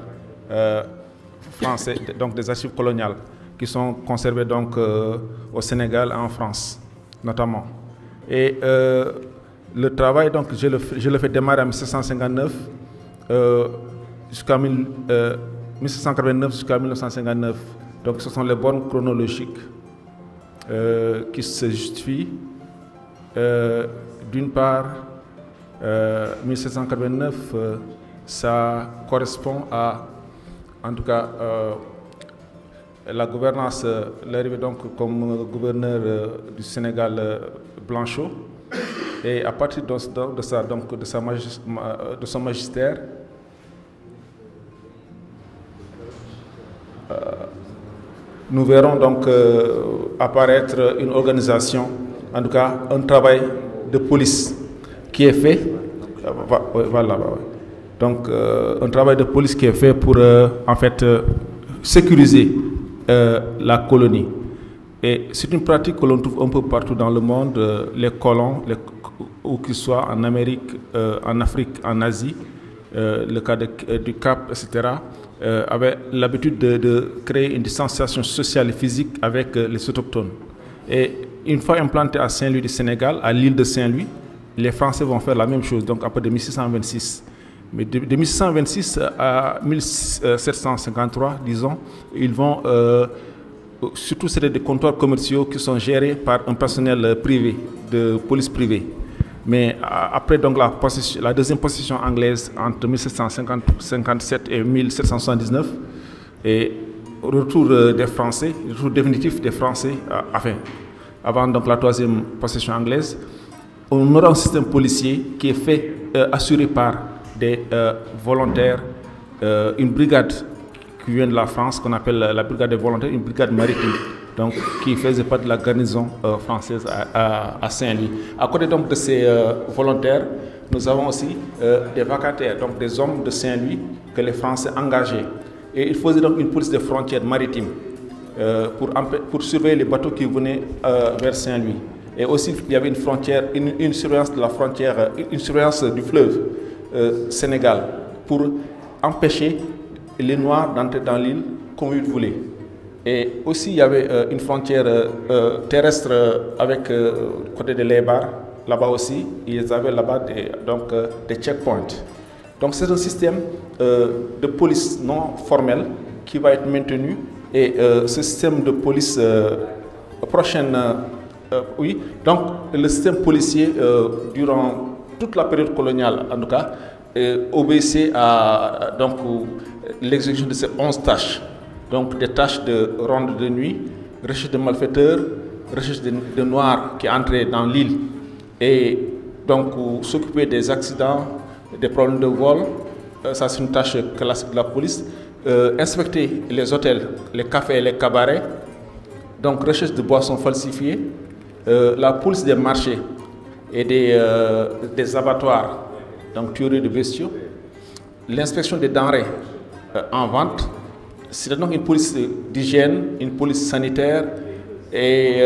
français, donc des archives coloniales qui sont conservées donc au Sénégal et en France notamment. Et le travail donc je le fais démarrer en 1759 jusqu'à 1789 jusqu'à 1959. Donc ce sont les bornes chronologiques qui se justifient. D'une part, 1789, ça correspond à, en tout cas, la gouvernance, l'arrivée donc comme gouverneur du Sénégal Blanchot. Et à partir de son magistère, nous verrons donc apparaître une organisation, en tout cas un travail de police qui est fait. Voilà. Donc un travail de police qui est fait pour en fait sécuriser la colonie. Et c'est une pratique que l'on trouve un peu partout dans le monde. Les colons, où qu'ils soient en Amérique, en Afrique, en Asie, le cas du Cap, etc., avaient l'habitude de créer une distanciation sociale et physique avec les autochtones. Et une fois implantés à Saint-Louis du Sénégal, à l'île de Saint-Louis, les Français vont faire la même chose, donc à partir de 1626. Mais de 1626 à 1753, disons, ils vont, surtout c'était des comptoirs commerciaux qui sont gérés par un personnel privé, de police privée. Mais après donc la deuxième possession anglaise entre 1757 et 1779, et retour des Français, retour définitif des Français, avant donc la troisième possession anglaise, on aura un système policier qui est fait, assuré par des volontaires, une brigade qui vient de la France, qu'on appelle la brigade des volontaires, une brigade maritime, donc qui faisait partie de la garnison française à Saint-Louis. À côté donc de ces volontaires, nous avons aussi des vacataires, donc des hommes de Saint-Louis que les Français engageaient. Et ils faisaient donc une police des frontières maritimes pour surveiller les bateaux qui venaient vers Saint-Louis. Et aussi, il y avait une frontière, une surveillance de la frontière, une surveillance du fleuve Sénégal pour empêcher les Noirs d'entrer dans l'île comme ils voulaient. Et aussi, il y avait une frontière terrestre avec côté de l'Ebar. Là-bas aussi, ils avaient là-bas des checkpoints. Donc, c'est un système de police non formel qui va être maintenu. Et ce système de police oui, donc le système policier durant toute la période coloniale, en tout cas, obéissait à l'exécution de ces 11 tâches. Donc des tâches de ronde de nuit, recherche de malfaiteurs, recherche de Noirs qui entraient dans l'île et donc s'occuper des accidents, des problèmes de vol. Ça c'est une tâche classique de la police. Inspecter les hôtels, les cafés et les cabarets. Donc recherche de boissons falsifiées. La police des marchés et des abattoirs, donc tuerie de bestiaux, l'inspection des denrées en vente, c'est donc une police d'hygiène, une police sanitaire et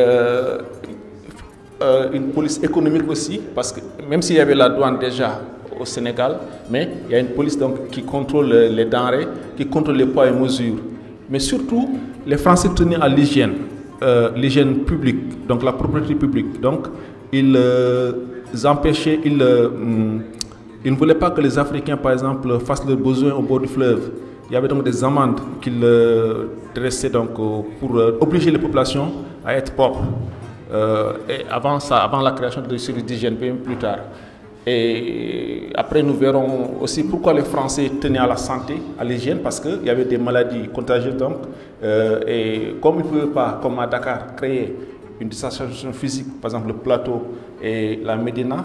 une police économique aussi, parce que même s'il y avait la douane déjà au Sénégal, mais il y a une police donc, qui contrôle les denrées, qui contrôle les poids et mesures. Mais surtout, les Français tenaient à l'hygiène. L'hygiène publique, donc la propriété publique. Donc, ils empêchaient, ils ne voulaient pas que les Africains, par exemple, fassent leurs besoins au bord du fleuve. Il y avait donc des amendes qu'ils dressaient donc, pour obliger les populations à être propres. Et avant ça, avant la création de services d'hygiène, plus tard. Et après, nous verrons aussi pourquoi les Français tenaient à la santé, à l'hygiène, parce qu'il y avait des maladies contagieuses. Donc, et comme ils ne pouvaient pas, comme à Dakar, créer une distanciation physique, par exemple le plateau et la Médina,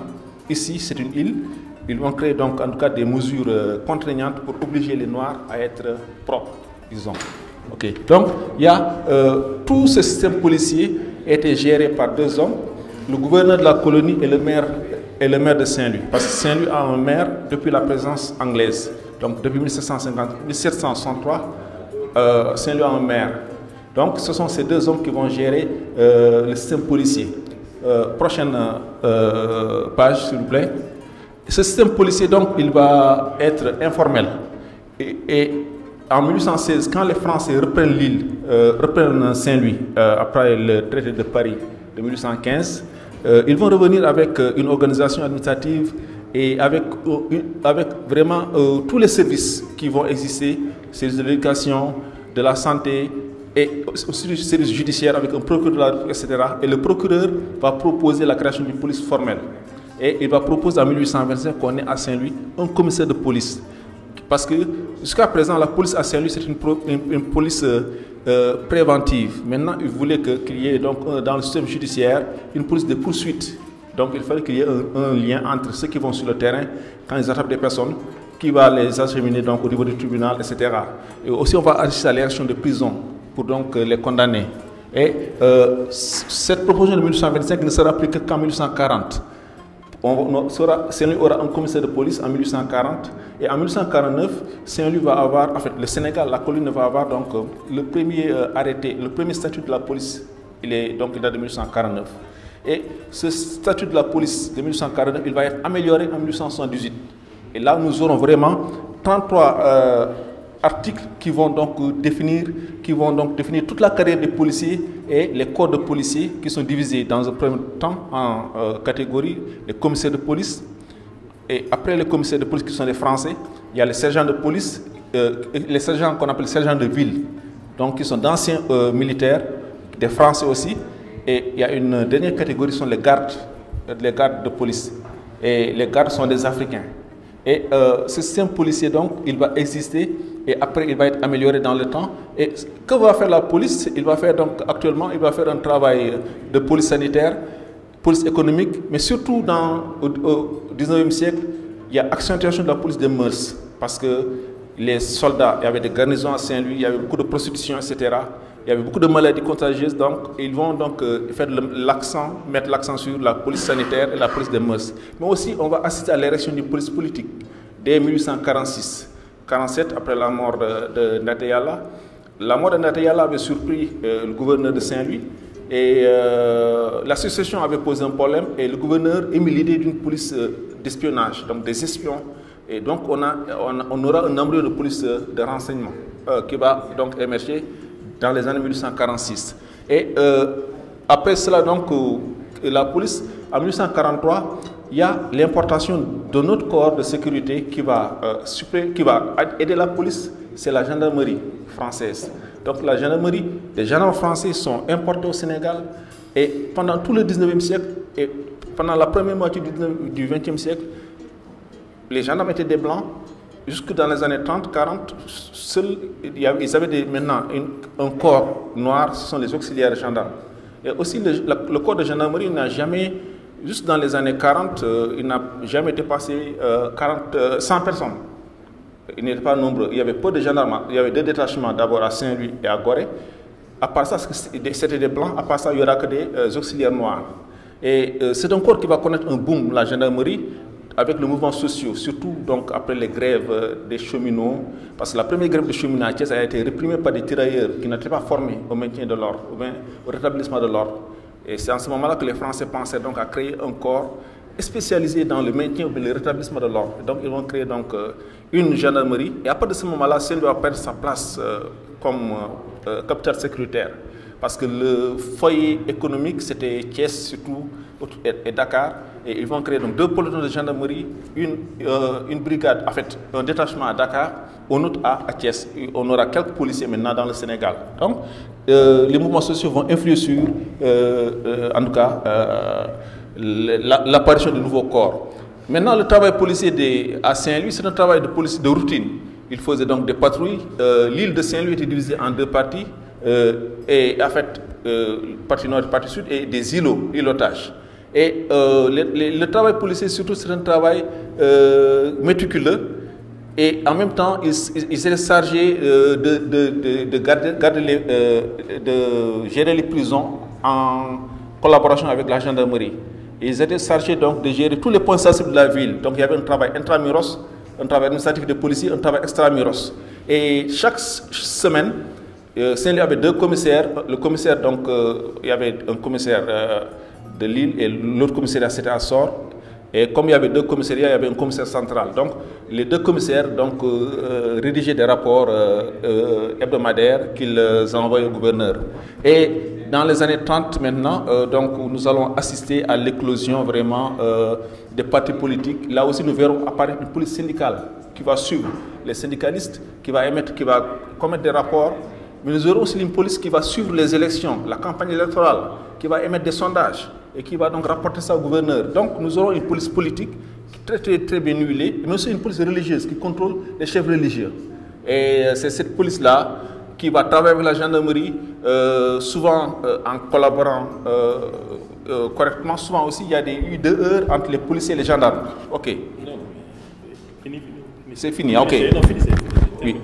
ici c'est une île, ils vont créer donc en tout cas des mesures contraignantes pour obliger les Noirs à être propres, disons. Okay. Donc, il y a tout ce système policier était géré par 2 hommes, le gouverneur de la colonie et le maire de Saint-Louis. Parce que Saint-Louis a un maire depuis la présence anglaise. Donc, depuis 1763, Saint-Louis a un maire. Donc, ce sont ces 2 hommes qui vont gérer le système policier. Prochaine page, s'il vous plaît. Ce système policier, donc, il va être informel. Et en 1816, quand les Français reprennent l'île, reprennent Saint-Louis, après le traité de Paris de 1815, ils vont revenir avec une organisation administrative et avec vraiment tous les services qui vont exister, services de l'éducation, de la santé, et aussi le service judiciaire avec un procureur de la République, etc. Et le procureur va proposer la création d'une police formelle. Et il va proposer en 1825 qu'on ait à Saint-Louis un commissaire de police. Parce que jusqu'à présent, la police à Saint-Louis, c'est une police préventive. Maintenant, il voulait qu'il y ait donc, dans le système judiciaire une police de poursuite. Donc il fallait qu'il y ait un lien entre ceux qui vont sur le terrain, quand ils attrapent des personnes, qui va les acheminer donc, au niveau du tribunal, etc. Et aussi, on va assister à l'érection de prison pour donc les condamner. Et cette proposition de 1825 ne sera appliquée qu'en 1840. Saint-Louis aura un commissaire de police en 1840 et en 1849, Saint-Louis va avoir, en fait, le Sénégal, la colline va avoir donc le premier arrêté, le premier statut de la police, il date de 1849. Et ce statut de la police de 1849, il va être amélioré en 1878. Et là, nous aurons vraiment 33 articles qui vont donc définir toute la carrière des policiers et les corps de policiers qui sont divisés dans un premier temps en catégories, les commissaires de police. Et après les commissaires de police qui sont des Français, il y a les sergents de police, les sergents qu'on appelle sergents de ville, donc qui sont d'anciens militaires, des Français aussi. Et il y a une dernière catégorie, qui sont les gardes de police. Et les gardes sont des Africains. Et ce système policier, donc, il va exister et après, il va être amélioré dans le temps. Et que va faire la police? Il va faire donc, actuellement, il va faire un travail de police sanitaire, police économique, mais surtout au 19e siècle, il y a accentuation de la police des mœurs. Parce que les soldats, il y avait des garnisons à Saint-Louis, il y avait beaucoup de prostitution, etc. Il y avait beaucoup de maladies contagieuses, donc ils vont donc mettre l'accent sur la police sanitaire et la police des mœurs. Mais aussi, on va assister à l'érection d'une police politique dès 1846. 47, après la mort de Nateyala. La mort de Nateyala avait surpris le gouverneur de Saint-Louis et la succession avait posé un problème et le gouverneur émit l'idée d'une police d'espionnage, donc des espions. Et donc on aura un embryon de police de renseignement qui va donc émerger dans les années 1846. Et après cela, donc, la police, en 1843, il y a l'importation d'un autre corps de sécurité qui va aider la police, c'est la gendarmerie française. Donc la gendarmerie, les gendarmes français sont importés au Sénégal et pendant tout le 19e siècle et pendant la première moitié du 20e siècle, les gendarmes étaient des blancs. Jusque dans les années 30, 40, ils avaient maintenant un corps noir, ce sont les auxiliaires gendarmes. Et aussi le corps de gendarmerie n'a jamais, juste dans les années 40, il n'a jamais dépassé 100 personnes. Il n'était pas nombreux. Il y avait peu de gendarmes. Il y avait 2 détachements, d'abord à Saint-Louis et à Gorée. À part ça, c'était des blancs. À part ça, il n'y aura que des auxiliaires noirs. Et c'est un corps qui va connaître un boom, la gendarmerie, avec le mouvement social, surtout donc après les grèves des cheminots, parce que la première grève des cheminots à Thiès a été réprimée par des tirailleurs qui n'étaient pas formés au maintien de l'ordre, au rétablissement de l'ordre. Et c'est en ce moment-là que les Français pensaient donc à créer un corps spécialisé dans le maintien ou le rétablissement de l'ordre. Donc ils vont créer donc une gendarmerie. Et à partir de ce moment-là, Saint-Louis va perdre sa place comme capitale sécuritaire. Parce que le foyer économique, c'était Thiès surtout et Dakar. Et ils vont créer donc 2 pelotons de gendarmerie, une brigade, en fait, un détachement à Dakar, un autre à Thiès. On aura quelques policiers maintenant dans le Sénégal. Donc, les mouvements sociaux vont influer sur, en tout cas, l'apparition de nouveaux corps. Maintenant, le travail policier à Saint-Louis, c'est un travail de police de routine. Il faisait donc des patrouilles. L'île de Saint-Louis était divisée en 2 parties. Et en fait, partie nord et partie sud, et des îlotages. Et le travail policier, surtout, c'est un travail méticuleux Et en même temps, ils étaient chargés de gérer les prisons en collaboration avec la gendarmerie. Ils étaient chargés donc de gérer tous les points sensibles de la ville. Donc il y avait un travail intramuros, un travail administratif de policiers, un travail extramuros. Et chaque semaine, Saint-Louis avait 2 commissaires. Le commissaire, donc, il y avait un commissaire de Lille et l'autre commissariat c'était à Sort. Et comme il y avait 2 commissariats, il y avait un commissaire central. Donc, les 2 commissaires rédigeaient des rapports hebdomadaires qu'ils envoyaient au gouverneur. Et dans les années 30 maintenant, donc, nous allons assister à l'éclosion vraiment des partis politiques. Là aussi, nous verrons apparaître une police syndicale qui va suivre les syndicalistes, qui va commettre des rapports. Mais nous aurons aussi une police qui va suivre les élections, la campagne électorale, qui va émettre des sondages et qui va donc rapporter ça au gouverneur. Donc nous aurons une police politique très bien huilée, mais aussi une police religieuse qui contrôle les chefs religieux. Et c'est cette police-là qui va travailler avec la gendarmerie, souvent en collaborant correctement. Souvent aussi, il y a eu 2 heures entre les policiers et les gendarmes. Ok. C'est fini, ok.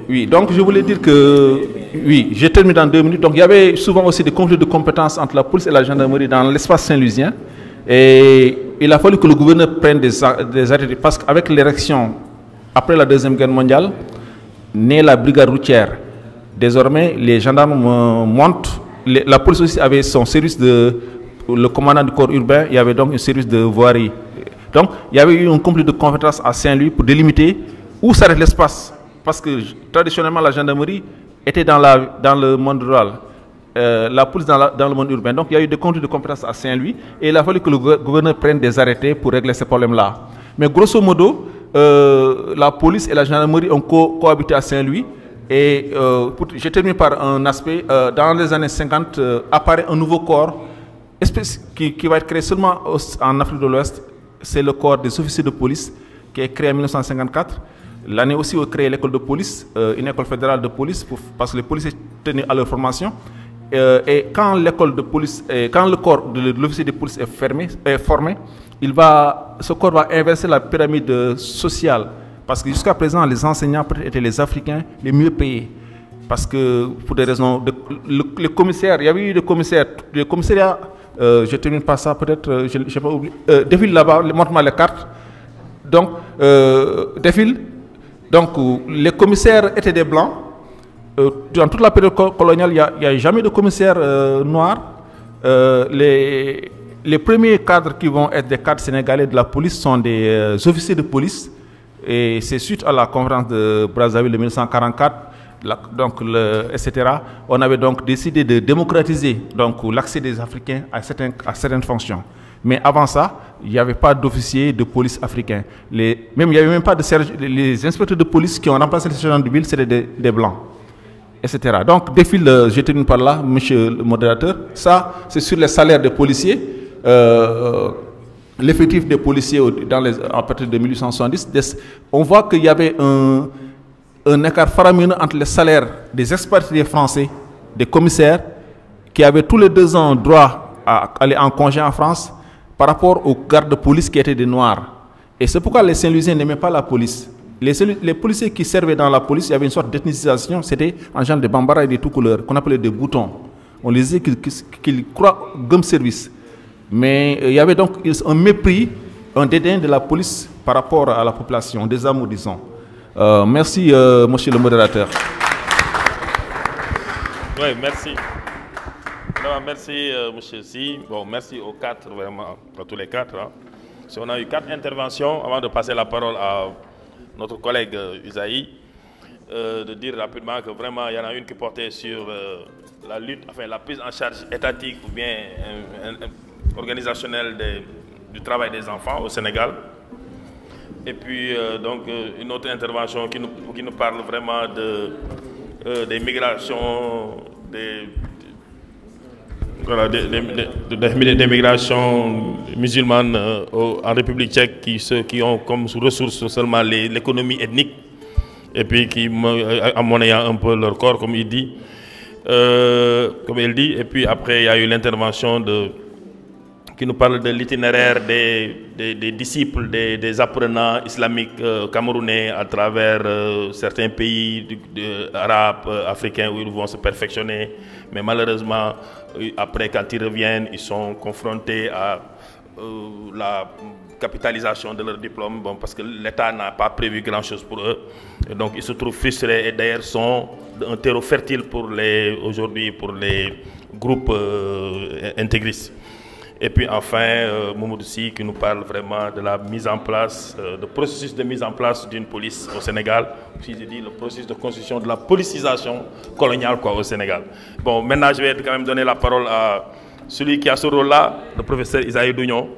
Oui, donc je voulais dire que, oui, je termine dans 2 minutes. Donc il y avait souvent aussi des conflits de compétences entre la police et la gendarmerie dans l'espace saint-louisien. Et il a fallu que le gouverneur prenne des arrêtés, parce qu'avec l'érection, après la Deuxième Guerre mondiale, naît la brigade routière. Désormais, les gendarmes montent. La police aussi avait son service le commandant du corps urbain, il y avait donc un service de voirie. Donc il y avait eu un conflit de compétences à Saint-Louis pour délimiter où s'arrête l'espace. Parce que traditionnellement, la gendarmerie était dans le monde rural, la police dans le monde urbain. Donc, il y a eu des conflits de compétences à Saint-Louis et il a fallu que le gouverneur prenne des arrêtés pour régler ces problèmes-là. Mais grosso modo, la police et la gendarmerie ont cohabité à Saint-Louis. Et je termine par un aspect. Dans les années 50, apparaît un nouveau corps qui va être créé seulement en Afrique de l'Ouest. C'est le corps des officiers de police qui est créé en 1954. L'année aussi, on a créé l'école de police, une école fédérale de police, parce que les policiers tenaient à leur formation. Et quand l'école de police, quand le corps de l'officier de police est formé, ce corps va inverser la pyramide sociale. Parce que jusqu'à présent, les enseignants étaient les Africains les mieux payés. Parce que pour des raisons, les commissaires, il y avait eu des commissariats, je termine par ça peut-être, je n'ai pas oublié, défile là-bas, montre-moi les cartes. Donc, défile. Donc, les commissaires étaient des blancs. Dans toute la période coloniale, il n'y a jamais de commissaires noirs. Les premiers cadres qui vont être des cadres sénégalais de la police sont des officiers de police. Et c'est suite à la conférence de Brazzaville de 1944, etc. On avait donc décidé de démocratiser l'accès des Africains à certaines fonctions. Mais avant ça, il n'y avait pas d'officiers de police africains. Il n'y avait même pas les inspecteurs de police qui ont remplacé les sergents de ville, c'était des blancs, etc. Donc, défile, je termine par là, monsieur le modérateur. Ça, c'est sur les salaires des policiers. L'effectif des policiers à partir de 1870, on voit qu'il y avait un écart faramineux entre les salaires des expatriés français, des commissaires, qui avaient tous les 2 ans droit à aller en congé en France, par rapport aux gardes de police qui étaient des Noirs. Et c'est pourquoi les Saint-Louisiens n'aimaient pas la police. Les policiers qui servaient dans la police, il y avait une sorte d'ethnicisation, c'était en genre de bambara et de toutes couleurs, qu'on appelait des boutons. On les disait qu'ils croient comme service. Mais il y avait donc un mépris, un dédain de la police par rapport à la population, des amours, disons. Merci, monsieur le modérateur. Oui, merci. Merci, monsieur Si. Bon, merci aux 4, vraiment, à tous les 4. Hein. Si on a eu 4 interventions, avant de passer la parole à notre collègue Isaïe, de dire rapidement que vraiment, il y en a une qui portait sur la lutte, enfin la prise en charge étatique ou bien organisationnelle du travail des enfants au Sénégal. Et puis, donc, une autre intervention qui nous parle vraiment des migrations, des migrations musulmanes en République tchèque qui ont comme ressource seulement l'économie ethnique et puis qui en monnayant un peu leur corps, comme il dit. Et puis après, il y a eu l'intervention qui nous parle de l'itinéraire des disciples, des apprenants islamiques camerounais à travers certains pays arabes, africains où ils vont se perfectionner. Mais malheureusement, après, quand ils reviennent, ils sont confrontés à la capitalisation de leur diplôme, bon, parce que l'État n'a pas prévu grand-chose pour eux. Et donc, ils se trouvent frustrés et d'ailleurs sont un terreau fertile aujourd'hui pour les groupes intégristes. Et puis enfin, Mamadou Sy qui nous parle vraiment de la mise en place, du processus de mise en place d'une police au Sénégal. Puis je dis le processus de construction de la policisation coloniale au Sénégal. Bon, maintenant je vais quand même donner la parole à celui qui a ce rôle-là, le professeur Isaïe Dougnon,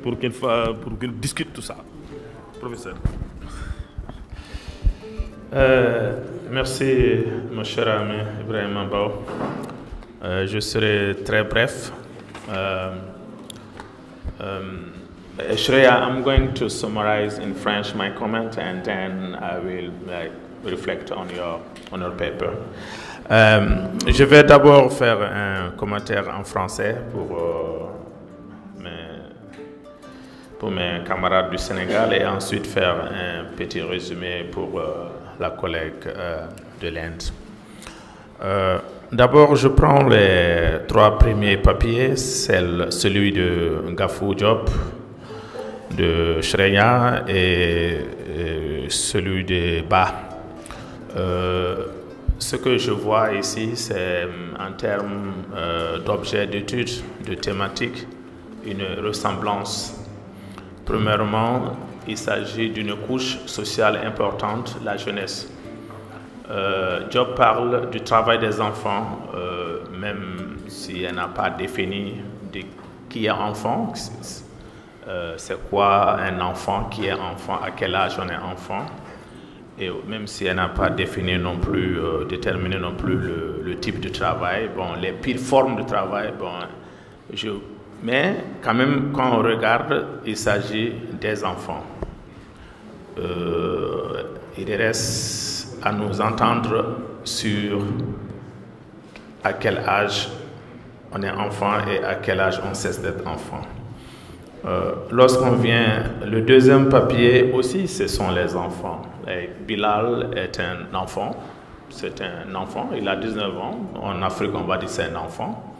pour qu'il discute tout ça. Professeur. Merci, mon cher ami Ibrahim Ambao. Je serai très bref. Shreya, I'm going to summarize in French my comment and then I will reflect on your paper. Je vais d'abord faire un commentaire en français pour mes camarades du Sénégal et ensuite faire un petit résumé pour la collègue de l'Inde. D'abord, je prends les 3 premiers papiers, celui de Gafou Diop, de Shreya et celui de Ba. Ce que je vois ici, c'est en termes d'objet d'étude, de thématique, une ressemblance. Premièrement, il s'agit d'une couche sociale importante, la jeunesse. Diop parle du travail des enfants, même si elle n'a pas défini de qui est enfant, c'est quoi un enfant, qui est enfant, à quel âge on est enfant, et même si elle n'a pas défini non plus, déterminé non plus le type de travail, bon, les pires formes de travail, bon, mais quand même, quand on regarde, il s'agit des enfants. Il reste à nous entendre sur à quel âge on est enfant et à quel âge on cesse d'être enfant. Lorsqu'on vient, le deuxième papier aussi, ce sont les enfants. Et Bilal est un enfant, c'est un enfant, il a 19 ans, en Afrique on va dire c'est un enfant,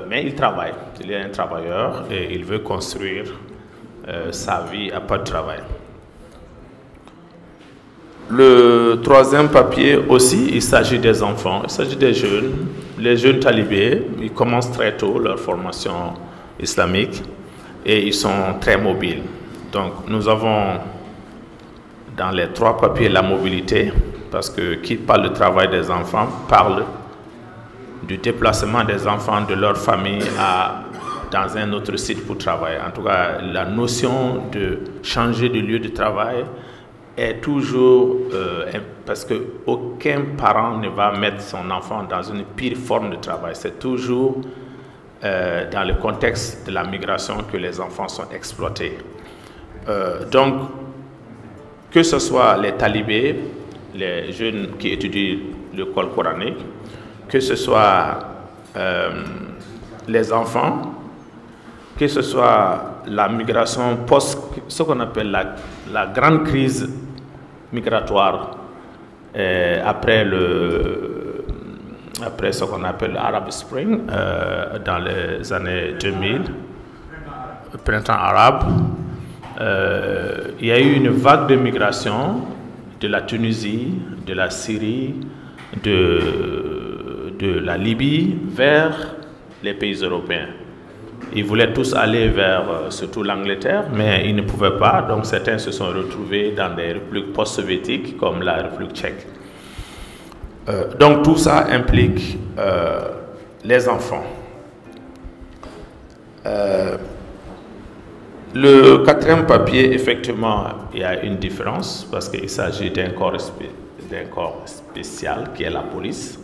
mais il travaille, il est un travailleur et il veut construire sa vie à pas de travail. Le troisième papier aussi, il s'agit des enfants, il s'agit des jeunes. Les jeunes talibés, ils commencent très tôt leur formation islamique et ils sont très mobiles. Donc nous avons dans les 3 papiers la mobilité, parce que qui parle du travail des enfants parle du déplacement des enfants de leur famille dans un autre site pour travailler. En tout cas, la notion de changer de lieu de travail est toujours, parce qu'aucun parent ne va mettre son enfant dans une pire forme de travail. C'est toujours dans le contexte de la migration que les enfants sont exploités. Donc, que ce soit les talibés, les jeunes qui étudient l'école coranique, que ce soit les enfants, que ce soit la migration post, ce qu'on appelle la grande crise migratoire après ce qu'on appelle l'Arab Spring dans les années 2000, le printemps arabe, il y a eu une vague de migration de la Tunisie, de la Syrie, de la Libye vers les pays européens. Ils voulaient tous aller vers surtout l'Angleterre, mais ils ne pouvaient pas, donc certains se sont retrouvés dans des républiques post-soviétiques comme la République tchèque. Donc tout ça implique les enfants. Le 4e papier, effectivement, il y a une différence parce qu'il s'agit d'un corps spécial qui est la police.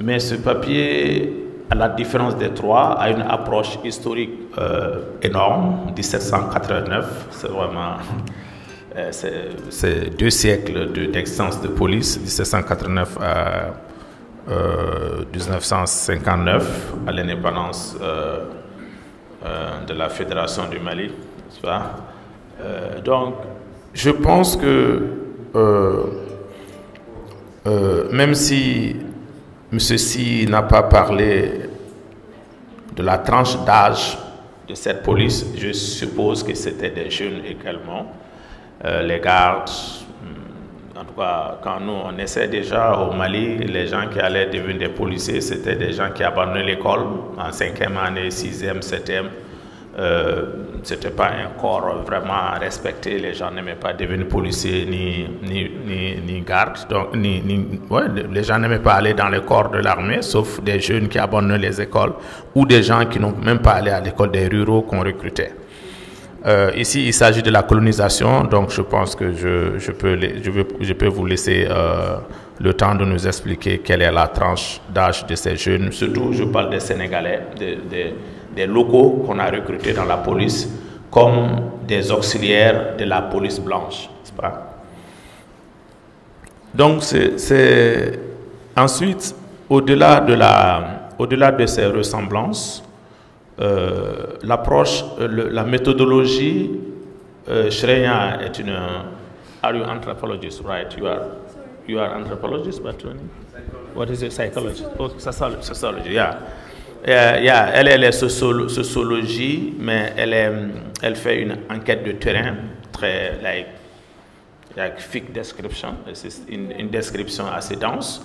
Mais ce papier, à la différence des 3, a une approche historique énorme. 1789, c'est vraiment c'est 2 siècles d'existence de police, 1789 1959 à l'indépendance de la Fédération du Mali, n'est-ce pas? Donc, je pense que même si M. Sy n'a pas parlé de la tranche d'âge de cette police, je suppose que c'était des jeunes également. Les gardes, en tout cas, quand nous, on essaie déjà au Mali, les gens qui allaient devenir des policiers, c'était des gens qui abandonnaient l'école en 5e année, 6e, 7e. C'était pas un corps vraiment respecté, les gens n'aimaient pas devenir policiers ni gardes, donc les gens n'aimaient pas aller dans le corps de l'armée, sauf des jeunes qui abandonnent les écoles ou des gens qui n'ont même pas allé à l'école, des ruraux qu'on recrutait. Ici, il s'agit de la colonisation, donc je pense que je peux vous laisser le temps de nous expliquer quelle est la tranche d'âge de ces jeunes. Surtout, je parle des Sénégalais, des locaux qu'on a recrutés dans la police comme des auxiliaires de la police blanche, n'est-ce pas? Donc, ensuite, au-delà de ces ressemblances, l'approche, la méthodologie, Shreya est une... Are you anthropologist, right? You are anthropologist, but what is it? Psychologist? Oh, sociology, yeah. Elle est sociologie, mais elle fait une enquête de terrain très, like thick description, une description assez dense.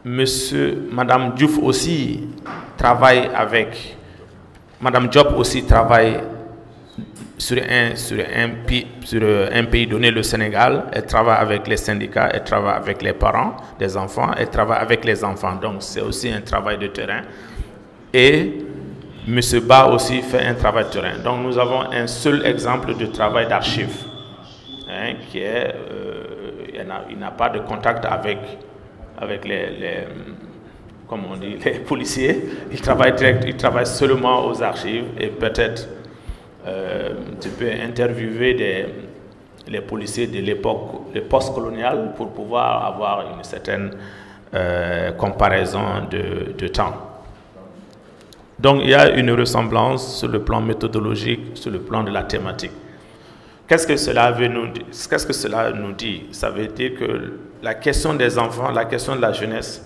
Madame Diouf aussi travaille avec, Madame Diop aussi travaille sur un pays donné, le Sénégal. Elle travaille avec les syndicats, elle travaille avec les parents des enfants, elle travaille avec les enfants. Donc c'est aussi un travail de terrain. Et M. Ba aussi fait un travail de terrain. Donc nous avons un seul exemple de travail d'archive, hein, qui est, il n'a pas de contact avec comme on dit, les policiers. Il travaille seulement aux archives et peut-être tu peux interviewer les policiers de l'époque, le post-colonial, pour pouvoir avoir une certaine comparaison de temps. Donc il y a une ressemblance sur le plan méthodologique, sur le plan de la thématique. Qu'est-ce que cela nous dit? Ça veut dire que la question des enfants, la question de la jeunesse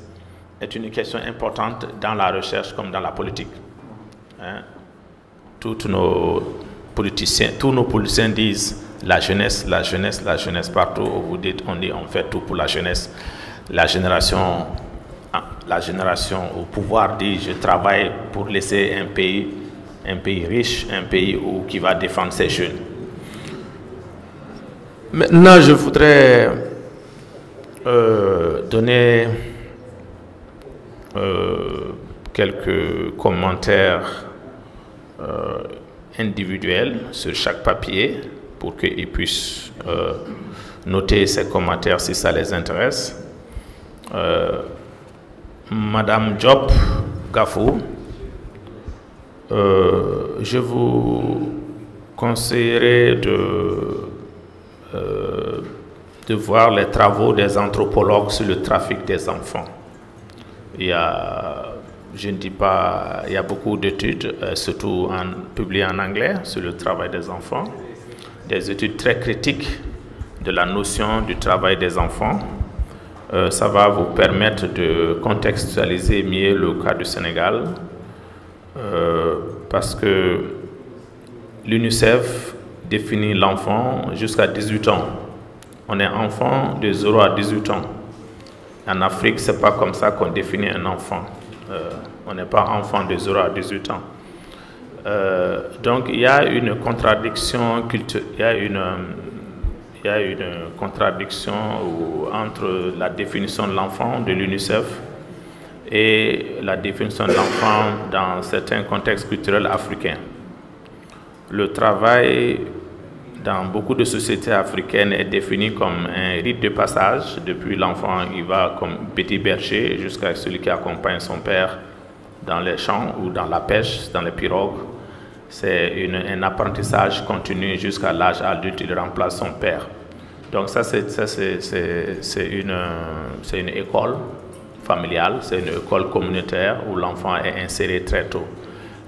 est une question importante dans la recherche comme dans la politique. Hein? Tous nos politiciens disent la jeunesse, la jeunesse, la jeunesse. Partout où vous dites, on fait tout pour la jeunesse. La génération au pouvoir dit je travaille pour laisser un pays riche, un pays qui va défendre ses jeunes. Maintenant, je voudrais donner quelques commentaires individuels sur chaque papier pour qu'ils puissent noter ces commentaires si ça les intéresse. Madame Diop Gafou, je vous conseillerais de voir les travaux des anthropologues sur le trafic des enfants. Je ne dis pas, il y a beaucoup d'études, surtout publiées en anglais, sur le travail des enfants, des études très critiques de la notion du travail des enfants. Ça va vous permettre de contextualiser mieux le cas du Sénégal, parce que l'UNICEF définit l'enfant jusqu'à 18 ans. On est enfant de 0 à 18 ans. En Afrique, ce n'est pas comme ça qu'on définit un enfant. On n'est pas enfant de 0 à 18 ans. Donc, il y a une contradiction culturelle, il y a une contradiction entre la définition de l'enfant de l'UNICEF et la définition de l'enfant dans certains contextes culturels africains. Le travail dans beaucoup de sociétés africaines est défini comme un rite de passage. Depuis l'enfant, il va comme petit berger jusqu'à celui qui accompagne son père dans les champs ou dans la pêche, dans les pirogues. C'est un apprentissage continu jusqu'à l'âge adulte, il remplace son père. Donc ça c'est une école familiale, c'est une école communautaire où l'enfant est inséré très tôt.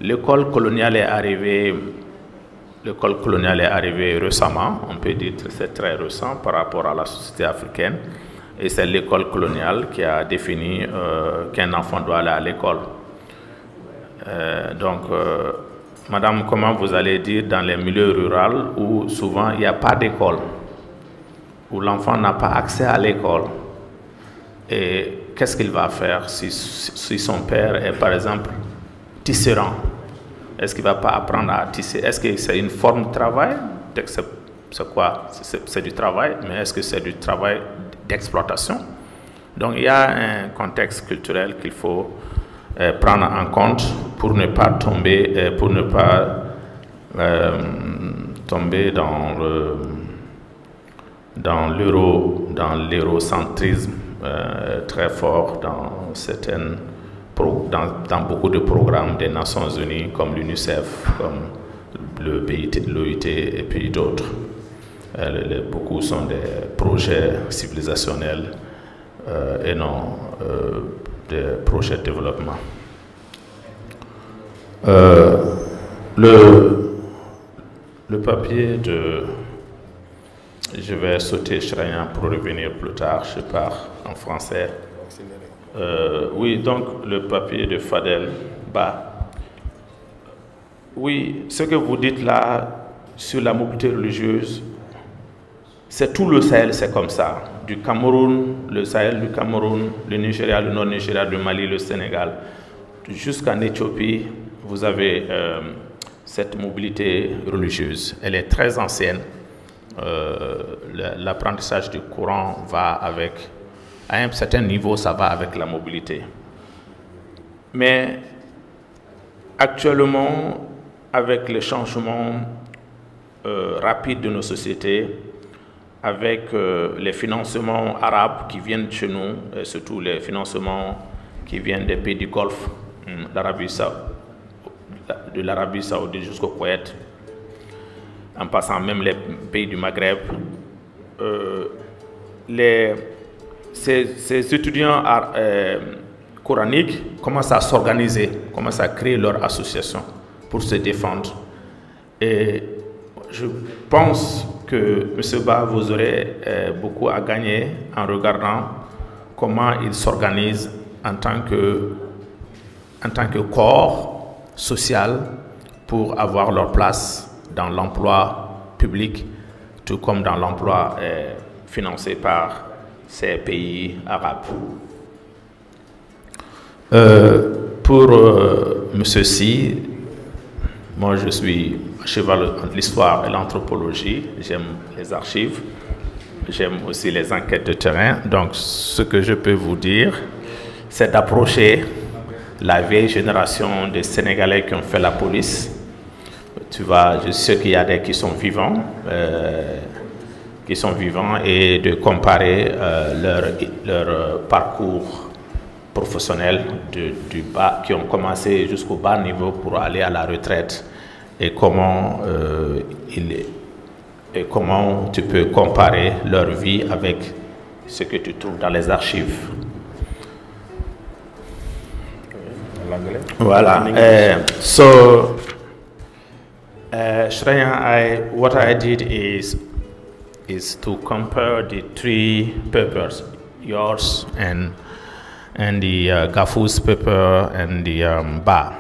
L'école coloniale est arrivée récemment, on peut dire que c'est très récent par rapport à la société africaine. Et c'est l'école coloniale qui a défini qu'un enfant doit aller à l'école. Madame, comment vous allez dire dans les milieux ruraux où souvent il n'y a pas d'école, où l'enfant n'a pas accès à l'école, et qu'est-ce qu'il va faire si son père est par exemple tisserand? Est-ce qu'il ne va pas apprendre à tisser? Est-ce que c'est une forme de travail? C'est quoi? C'est du travail, mais est-ce que c'est du travail d'exploitation? Donc il y a un contexte culturel qu'il faut prendre en compte pour ne pas tomber, dans l'eurocentrisme très fort dans beaucoup de programmes des Nations Unies comme l'UNICEF, comme l'OIT et puis d'autres. Beaucoup sont des projets civilisationnels et non des projets de développement. Le papier de... Je vais sauter Shreya pour revenir plus tard, je pars en français. Oui, donc le papier de Fadel Ba. Oui, ce que vous dites là sur la mobilité religieuse, c'est tout le Sahel, c'est comme ça. Du Cameroun, le Sahel du Cameroun, le Nigeria, le Nord-Nigeria, le Mali, le Sénégal, jusqu'en Éthiopie, vous avez cette mobilité religieuse. Elle est très ancienne. L'apprentissage du Coran va avec, à un certain niveau, ça va avec la mobilité. Mais actuellement, avec les changements rapides de nos sociétés, avec les financements arabes qui viennent chez nous, et surtout les financements qui viennent des pays du Golfe, de l'Arabie Saoudite jusqu'au Koweït, en passant même les pays du Maghreb, ces étudiants coraniques commencent à s'organiser, commencent à créer leur association pour se défendre. Et je pense que M. Ba, vous aurez beaucoup à gagner en regardant comment ils s'organisent en tant que corps social pour avoir leur place dans l'emploi public, tout comme dans l'emploi financé par ces pays arabes. Pour M. Si, moi je suis à cheval entre l'histoire et l'anthropologie, j'aime les archives, j'aime aussi les enquêtes de terrain, donc ce que je peux vous dire, c'est d'approcher la vieille génération des Sénégalais qui ont fait la police. Tu vois, je sais qu'il y a des qui sont vivants et de comparer leur parcours professionnel du bas, qui ont commencé jusqu'au bas niveau pour aller à la retraite, et comment tu peux comparer leur vie avec ce que tu trouves dans les archives. Voilà. So, Shreya, what I did is to compare the three papers, yours and the Gafu's paper and the Ba.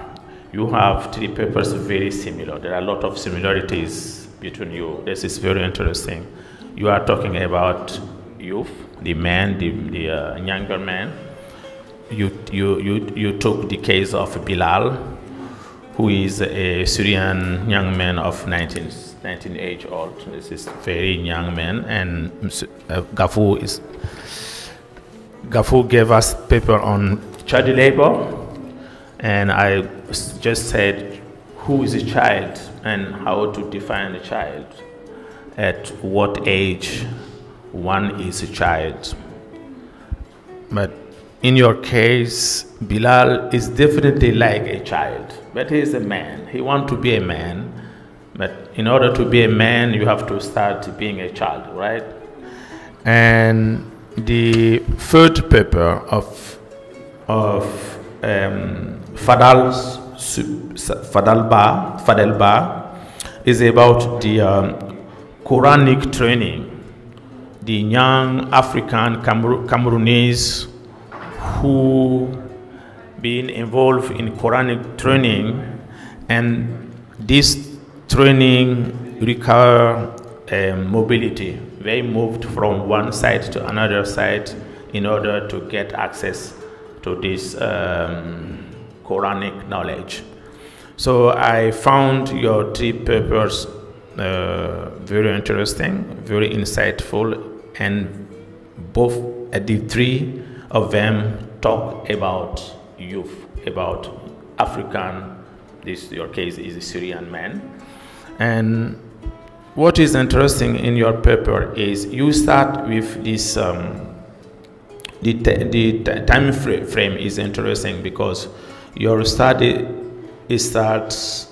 You have three papers very similar. There are a lot of similarities between you. This is very interesting. You are talking about youth, the men, the younger men. You took the case of Bilal, who is a Syrian young man of 19 age old. This is very young man, and Gafu gave us paper on child labor, and I just said who is a child and how to define a child, at what age one is a child. But in your case, Bilal is definitely like a child, but he is a man. He wants to be a man, but in order to be a man, you have to start being a child, right? And the third paper of Fadel Ba is about the Quranic training. The young African Cameroonese who been involved in Quranic training, and this training require mobility. They moved from one side to another side in order to get access to this Quranic knowledge. So I found your 3 papers very interesting, very insightful, and both the 3 of them talk about youth, about African, this your case is a Syrian man. And what is interesting in your paper is you start with this, the time frame is interesting because your study starts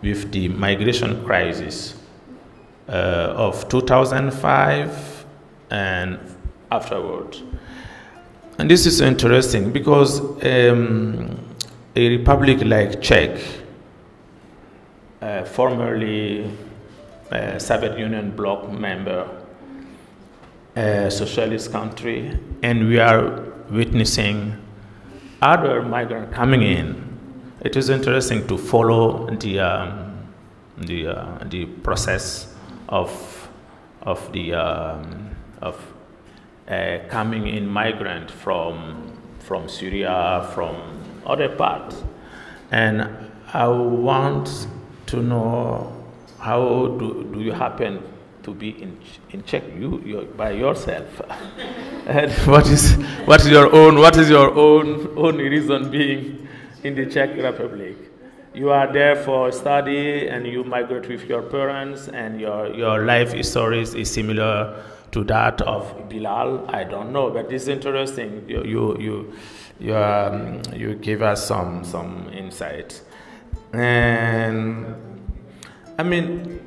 with the migration crisis of 2005 and afterward. And this is interesting because a republic like Czech, formerly Soviet Union bloc member, socialist country, and we are witnessing other migrants coming in. It is interesting to follow the process of coming in migrant from Syria, from other parts, and I want to know how do you happen to be in Czech you by yourself? And what is your own reason being in the Czech Republic? You are there for study and you migrate with your parents, and your life stories is similar to that of Bilal. I don't know, but it's interesting. You give us some insight. And I mean,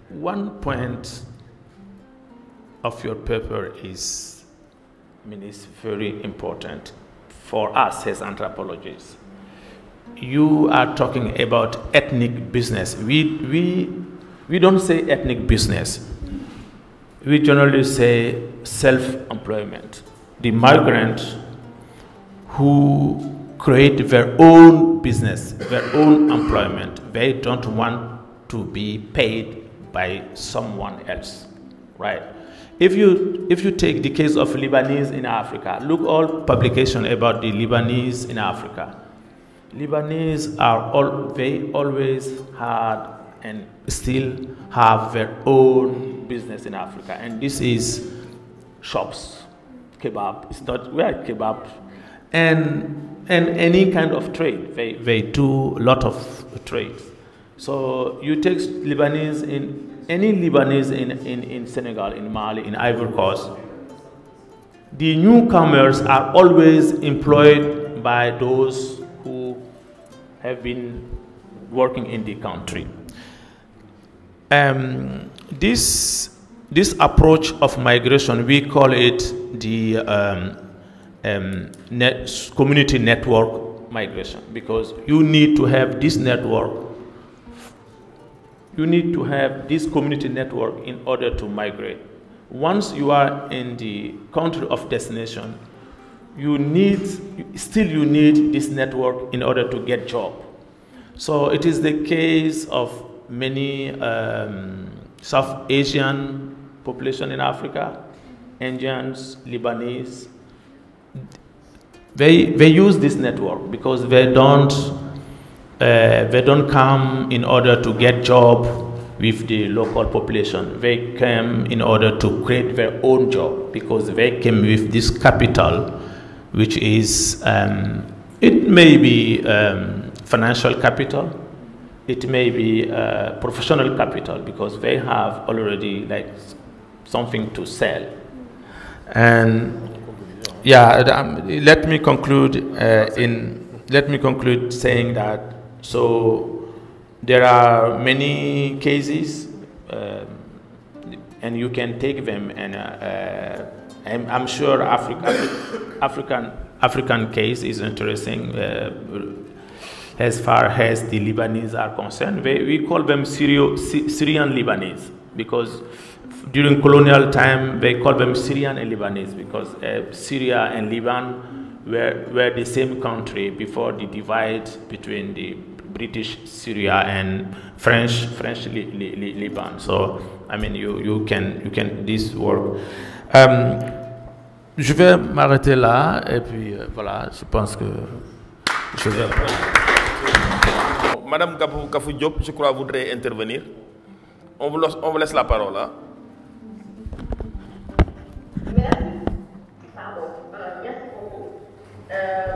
one point of your paper is very important for us as anthropologists. You are talking about ethnic business. We don't say ethnic business. We generally say self-employment. The migrants who create their own business, their own employment, they don't want to be paid by someone else, right? If you take the case of Lebanese in Africa, look all publication about the Lebanese in Africa. Lebanese they always had and still have their own business in Africa, and this is shops, kebab. It's not we are kebab, and any kind of trade. They do a lot of trades. So you take Lebanese any Lebanese in Senegal, in Mali, in Ivory Coast. The newcomers are always employed by those who have been working in the country. This approach of migration, we call it the community network migration, because you need to have this network. You need to have this community network in order to migrate. Once you are in the country of destination, you need this network in order to get job. So it is the case of many South Asian population in Africa, Indians, Lebanese. They use this network because they don't come in order to get job with the local population. They came in order to create their own job because they came with this capital, which is, it may be financial capital, it may be professional capital, because they have already like something to sell. And yeah, let me conclude saying that, so there are many cases and you can take them, and I'm sure African case is interesting as far as the Lebanese are concerned. We call them Syrian Lebanese, because during colonial time they call them Syrian and Lebanese, because Syria and Lebanon were the same country before the divide between the British Syria and French Lebanon. So I mean, you can this work. Je vais m'arrêter là et puis voilà, je pense que je vais. Madame Kafou Diop, je crois, voudrait intervenir. On vous laisse la parole. Hein? Merci beaucoup.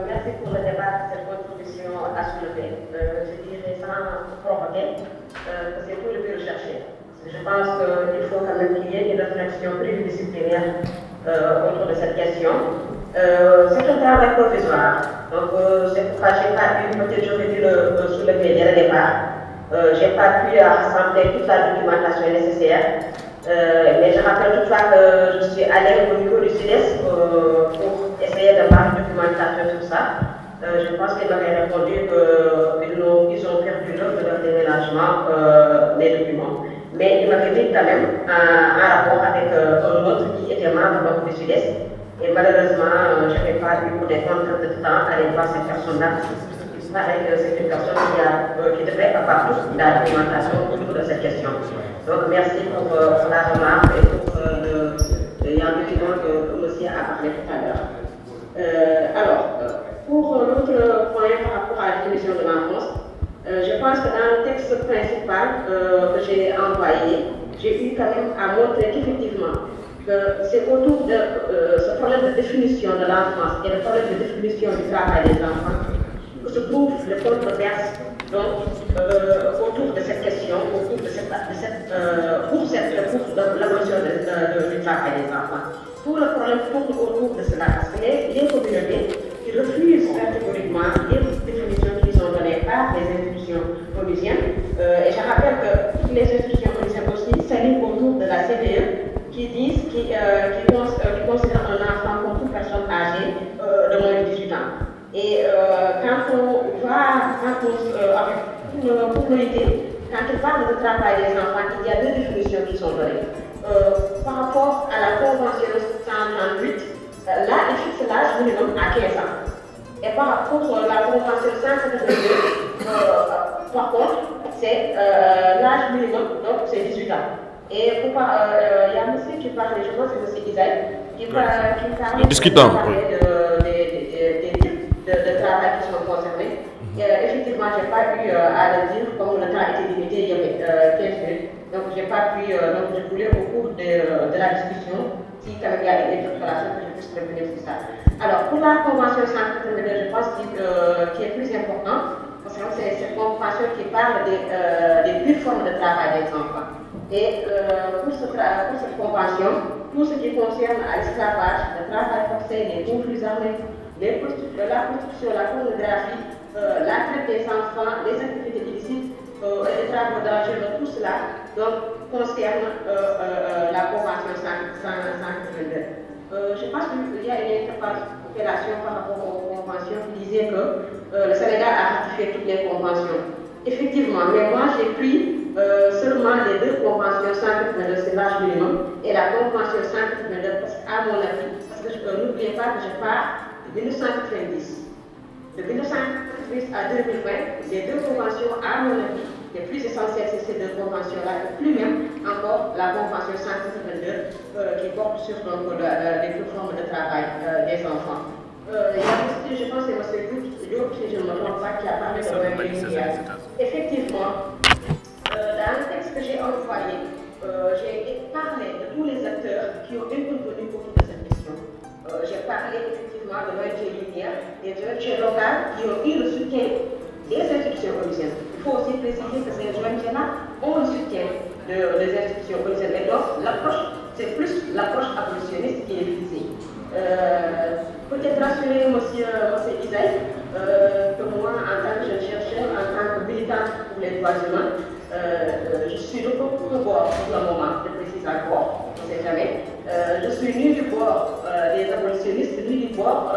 Merci pour le débat, cette contribution à soulever. Je dirais sans provoquer que c'est tout le but recherché. Je pense qu'il faut quand même qu'il y ait une réflexion pluridisciplinaire autour de cette question. C'est un travail provisoire. Donc, c'est pourquoi je n'ai pas pu, peut-être j'aurais dû le soulever dès le départ. Je n'ai pas pu rassembler toute la documentation nécessaire. Mais je rappelle toutefois que je suis allée au niveau du Sud-Est pour essayer d'avoir une documentation sur ça. Je pense qu'ils m'avaient répondu qu'ils ont perdu l'heure de leur déménagement des documents. Mais ils m'avaient mis quand même un rapport avec un autre qui était membre du Sud-Est. Et malheureusement, je n'ai pas eu pour des contraintes de temps à aller voir cette personne-là. Il paraît que c'est une personne qui devrait avoir plus de la documentation autour de cette question. Donc merci pour la remarque et pour le document que monsieur a parlé tout à l'heure. Alors, pour l'autre point par rapport à la définition de l'enfance, je pense que dans le texte principal que j'ai envoyé, j'ai eu quand même à montrer qu'effectivement, c'est autour de ce problème de définition de l'enfance et le problème de définition du travail des enfants que se trouve le controverse donc autour de cette question, autour de l'abolition du travail des enfants. Tout le problème tourne autour de cela, parce que les communautés qui refusent catégoriquement les définitions qui sont données par les institutions onusiennes, et je rappelle que toutes les institutions onusiennes aussi s'alignent autour de la CDE, qui considèrent un enfant comme toute personne âgée de moins de 18 ans. Et quand on parle de travail des enfants, il y a deux définitions qui sont données. Par rapport à la Convention 138, là, il fixe l'âge minimum à 15 ans. Et par rapport à la Convention 182, par contre, c'est l'âge minimum, donc c'est 18 ans. Et il y a un monsieur qui parle, je pense que c'est M. Isaïe, qui parle des types de travail qui sont concernés. Effectivement, je n'ai pas eu à le dire, comme le temps était limité, il y avait 15 minutes. Donc, je n'ai pas pu, donc je voulais au cours de la discussion, si quand même il y a des interpellations, que je puisse revenir sur ça. Alors, pour la Convention 182, je pense qu'il est plus important, parce que c'est cette convention qui parle des plus formes de travail des enfants. Et pour cette convention, tout ce qui concerne l'esclavage, le travail forcé, les conflits armés, la prostitution, la pornographie, la traite des enfants, les activités illicites, les travaux dangereux, tout cela concerne la Convention 182. Je pense qu'il y a une interpellation par rapport aux conventions qui disait que le Sénégal a ratifié toutes les conventions. Effectivement, mais moi j'ai pris seulement les deux conventions 182, c'est l'âge minimum, et la convention 182, parce qu'à mon avis, parce que n'oubliez pas que je pars de 1990. De 1990 à 2020, les deux conventions, à mon avis, les plus essentielles, c'est ces deux conventions-là, et plus même encore la convention 182 qui porte sur les deux formes de travail des enfants. Il y a aussi, je pense que c'est M. Diop, si je ne me trompe pas, qui a parlé de l'ONG. Effectivement, dans le texte que j'ai envoyé, j'ai parlé de tous les acteurs qui ont intervenu autour de cette question. J'ai parlé effectivement de l'ONG Lumière, des ONG locales qui ont eu le soutien des institutions onusiennes. Il faut aussi préciser que ces ONG-là ont le soutien des institutions onusiennes. Et donc, l'approche, c'est plus l'approche abolitionniste qui est visée. Peut-être rassurer M. Isaïe que moi, en tant que jeune chercheur, en tant que militante pour les droits humains, je suis de beaucoup pour le moment, je précise encore. on ne sait jamais. Je suis ni du bord des abolitionnistes, ni du bord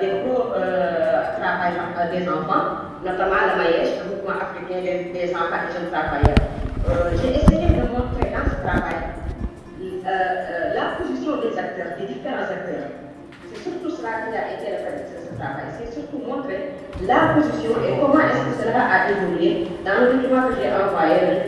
des pro-travail des enfants, notamment le MAEJ, le mouvement africain des enfants et jeunes travailleurs. J'ai essayé de montrer dans ce travail la position des acteurs, des différents acteurs. C'est surtout cela qui a été le fait de ce travail. C'est surtout montrer la position et comment est-ce que cela a évolué. Dans le document que j'ai envoyé,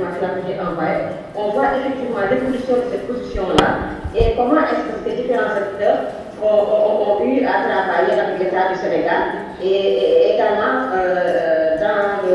on voit effectivement l'évolution de cette position-là et comment est-ce que ces différents acteurs ont eu à travailler avec l'État du Sénégal et également dans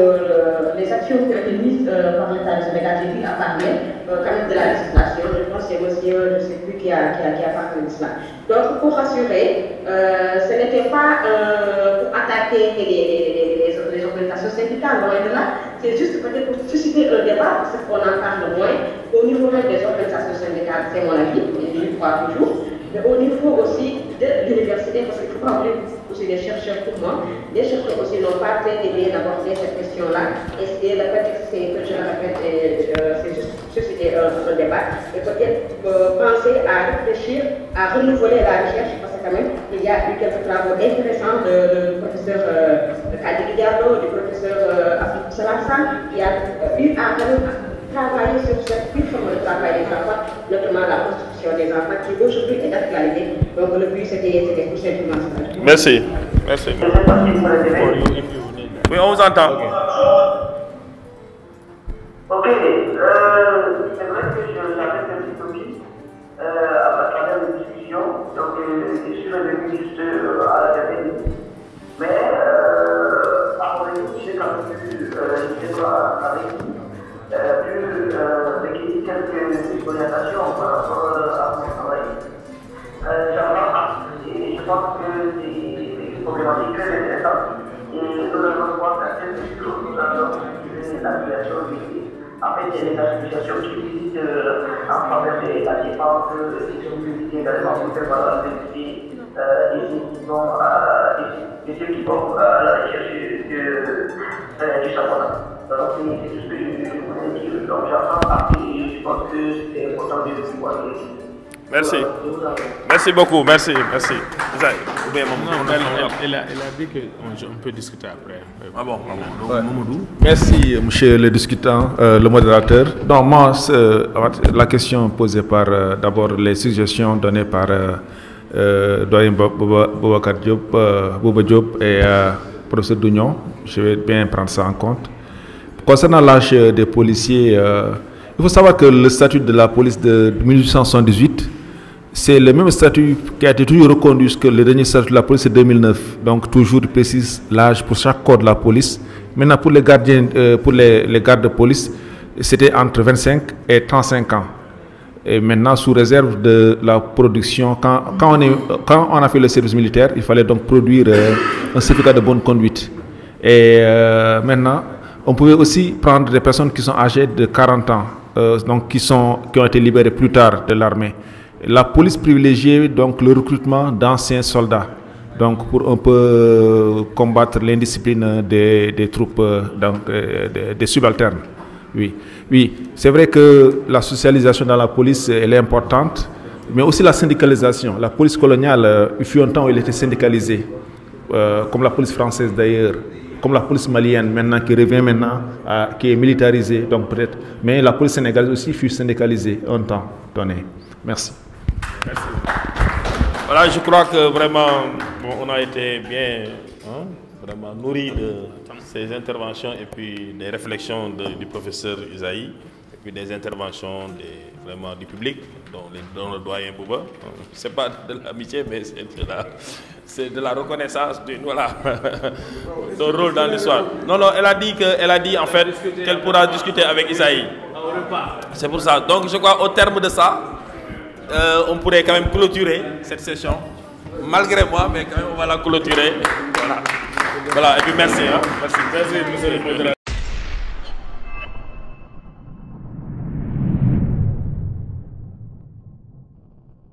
les actions qui ont été mises par l'État du Sénégal. J'ai vu à parler quand même de la législation. Je pense que c'est monsieur, je ne sais plus qui a parlé de cela. Donc, pour rassurer, ce n'était pas pour attaquer les organisations syndicales, loin de là. C'est juste peut-être pour susciter un débat, parce qu'on en parle moins. Au niveau même des organisations syndicales, c'est mon avis, et je le crois toujours. Mais au niveau aussi de l'université, parce qu'il ne faut pas oublier aussi les chercheurs pour moi. Les chercheurs aussi n'ont pas très bien abordé cette question-là. Et le prétexte, c'est que je le répète, c'est juste susciter un débat. Et peut-être penser à réfléchir, à renouveler la recherche, parce que quand même, il y a eu quelques travaux intéressants du professeur Kadiri Diallo, du professeur Afrik Salamsan, qui a eu à travailler sur cette forme de travail des enfants, notamment la construction des enfants, qui aujourd'hui est d'actualité. Donc le but, c'était tout simplement ça. Merci. Merci. Oui, on vous entend. Ok, c'est vrai que j'avais un petit topic à travers les discussions, donc je suis revenu juste à la dernière minute. Mais à mon avis, j'ai quand même pu, je dois avec recueillir quelques orientations par rapport à mon travail. Je pense que c'est problématique très intéressante. Et nous allons voir certaines choses, nous allons utiliser la création du. En fait, il y a des associations qui visitent en faveur de la défense, qui sont visitées également pour faire valoir des ceux qui vont à la recherche du savoir. Donc, c'est tout ce que je voulais dire. Donc, j'apprends et je pense que c'est important de le voir. Merci. Merci beaucoup. Merci. Merci. Elle a dit qu'on peut discuter après. Ah bon, ouais. Merci, monsieur le discutant, le modérateur. Donc, moi, la question posée par d'abord les suggestions données par doyen Boubacar Diop et professeur Dougnon, je vais bien prendre ça en compte. Concernant l'âge des policiers, il faut savoir que le statut de la police de 1878, c'est le même statut qui a été toujours reconduit que le dernier statut de la police, c'est 2009. Donc toujours il précise l'âge pour chaque corps de la police. Maintenant pour les gardiens, pour les gardes de police, c'était entre 25 et 35 ans. Et maintenant sous réserve de la production, quand on a fait le service militaire, il fallait donc produire un certificat de bonne conduite. Et maintenant, on pouvait aussi prendre des personnes qui sont âgées de 40 ans, donc qui ont été libérées plus tard de l'armée. La police privilégiait donc le recrutement d'anciens soldats, donc pour un peu combattre l'indiscipline des troupes, des subalternes. Oui, c'est vrai que la socialisation dans la police, elle est importante, mais aussi la syndicalisation. La police coloniale, il fut un temps où elle était syndicalisée, comme la police française d'ailleurs, comme la police malienne maintenant, qui revient maintenant, qui est militarisée, donc peut-être. Mais la police sénégalaise aussi fut syndicalisée un temps donné. Merci. Merci. Voilà, je crois que vraiment, on a été bien vraiment nourris de ces interventions et puis des réflexions du professeur Isaïe, et puis des interventions vraiment du public, dont le doyen Bouba. Ce n'est pas de l'amitié, mais c'est de la reconnaissance de rôle dans l'histoire. Non, elle a dit en fait qu'elle pourra discuter avec Isaïe. C'est pour ça. Donc je crois au terme de ça, on pourrait quand même clôturer cette session. Malgré moi, mais quand même on va la clôturer. Voilà, et puis merci. Merci, monsieur le président.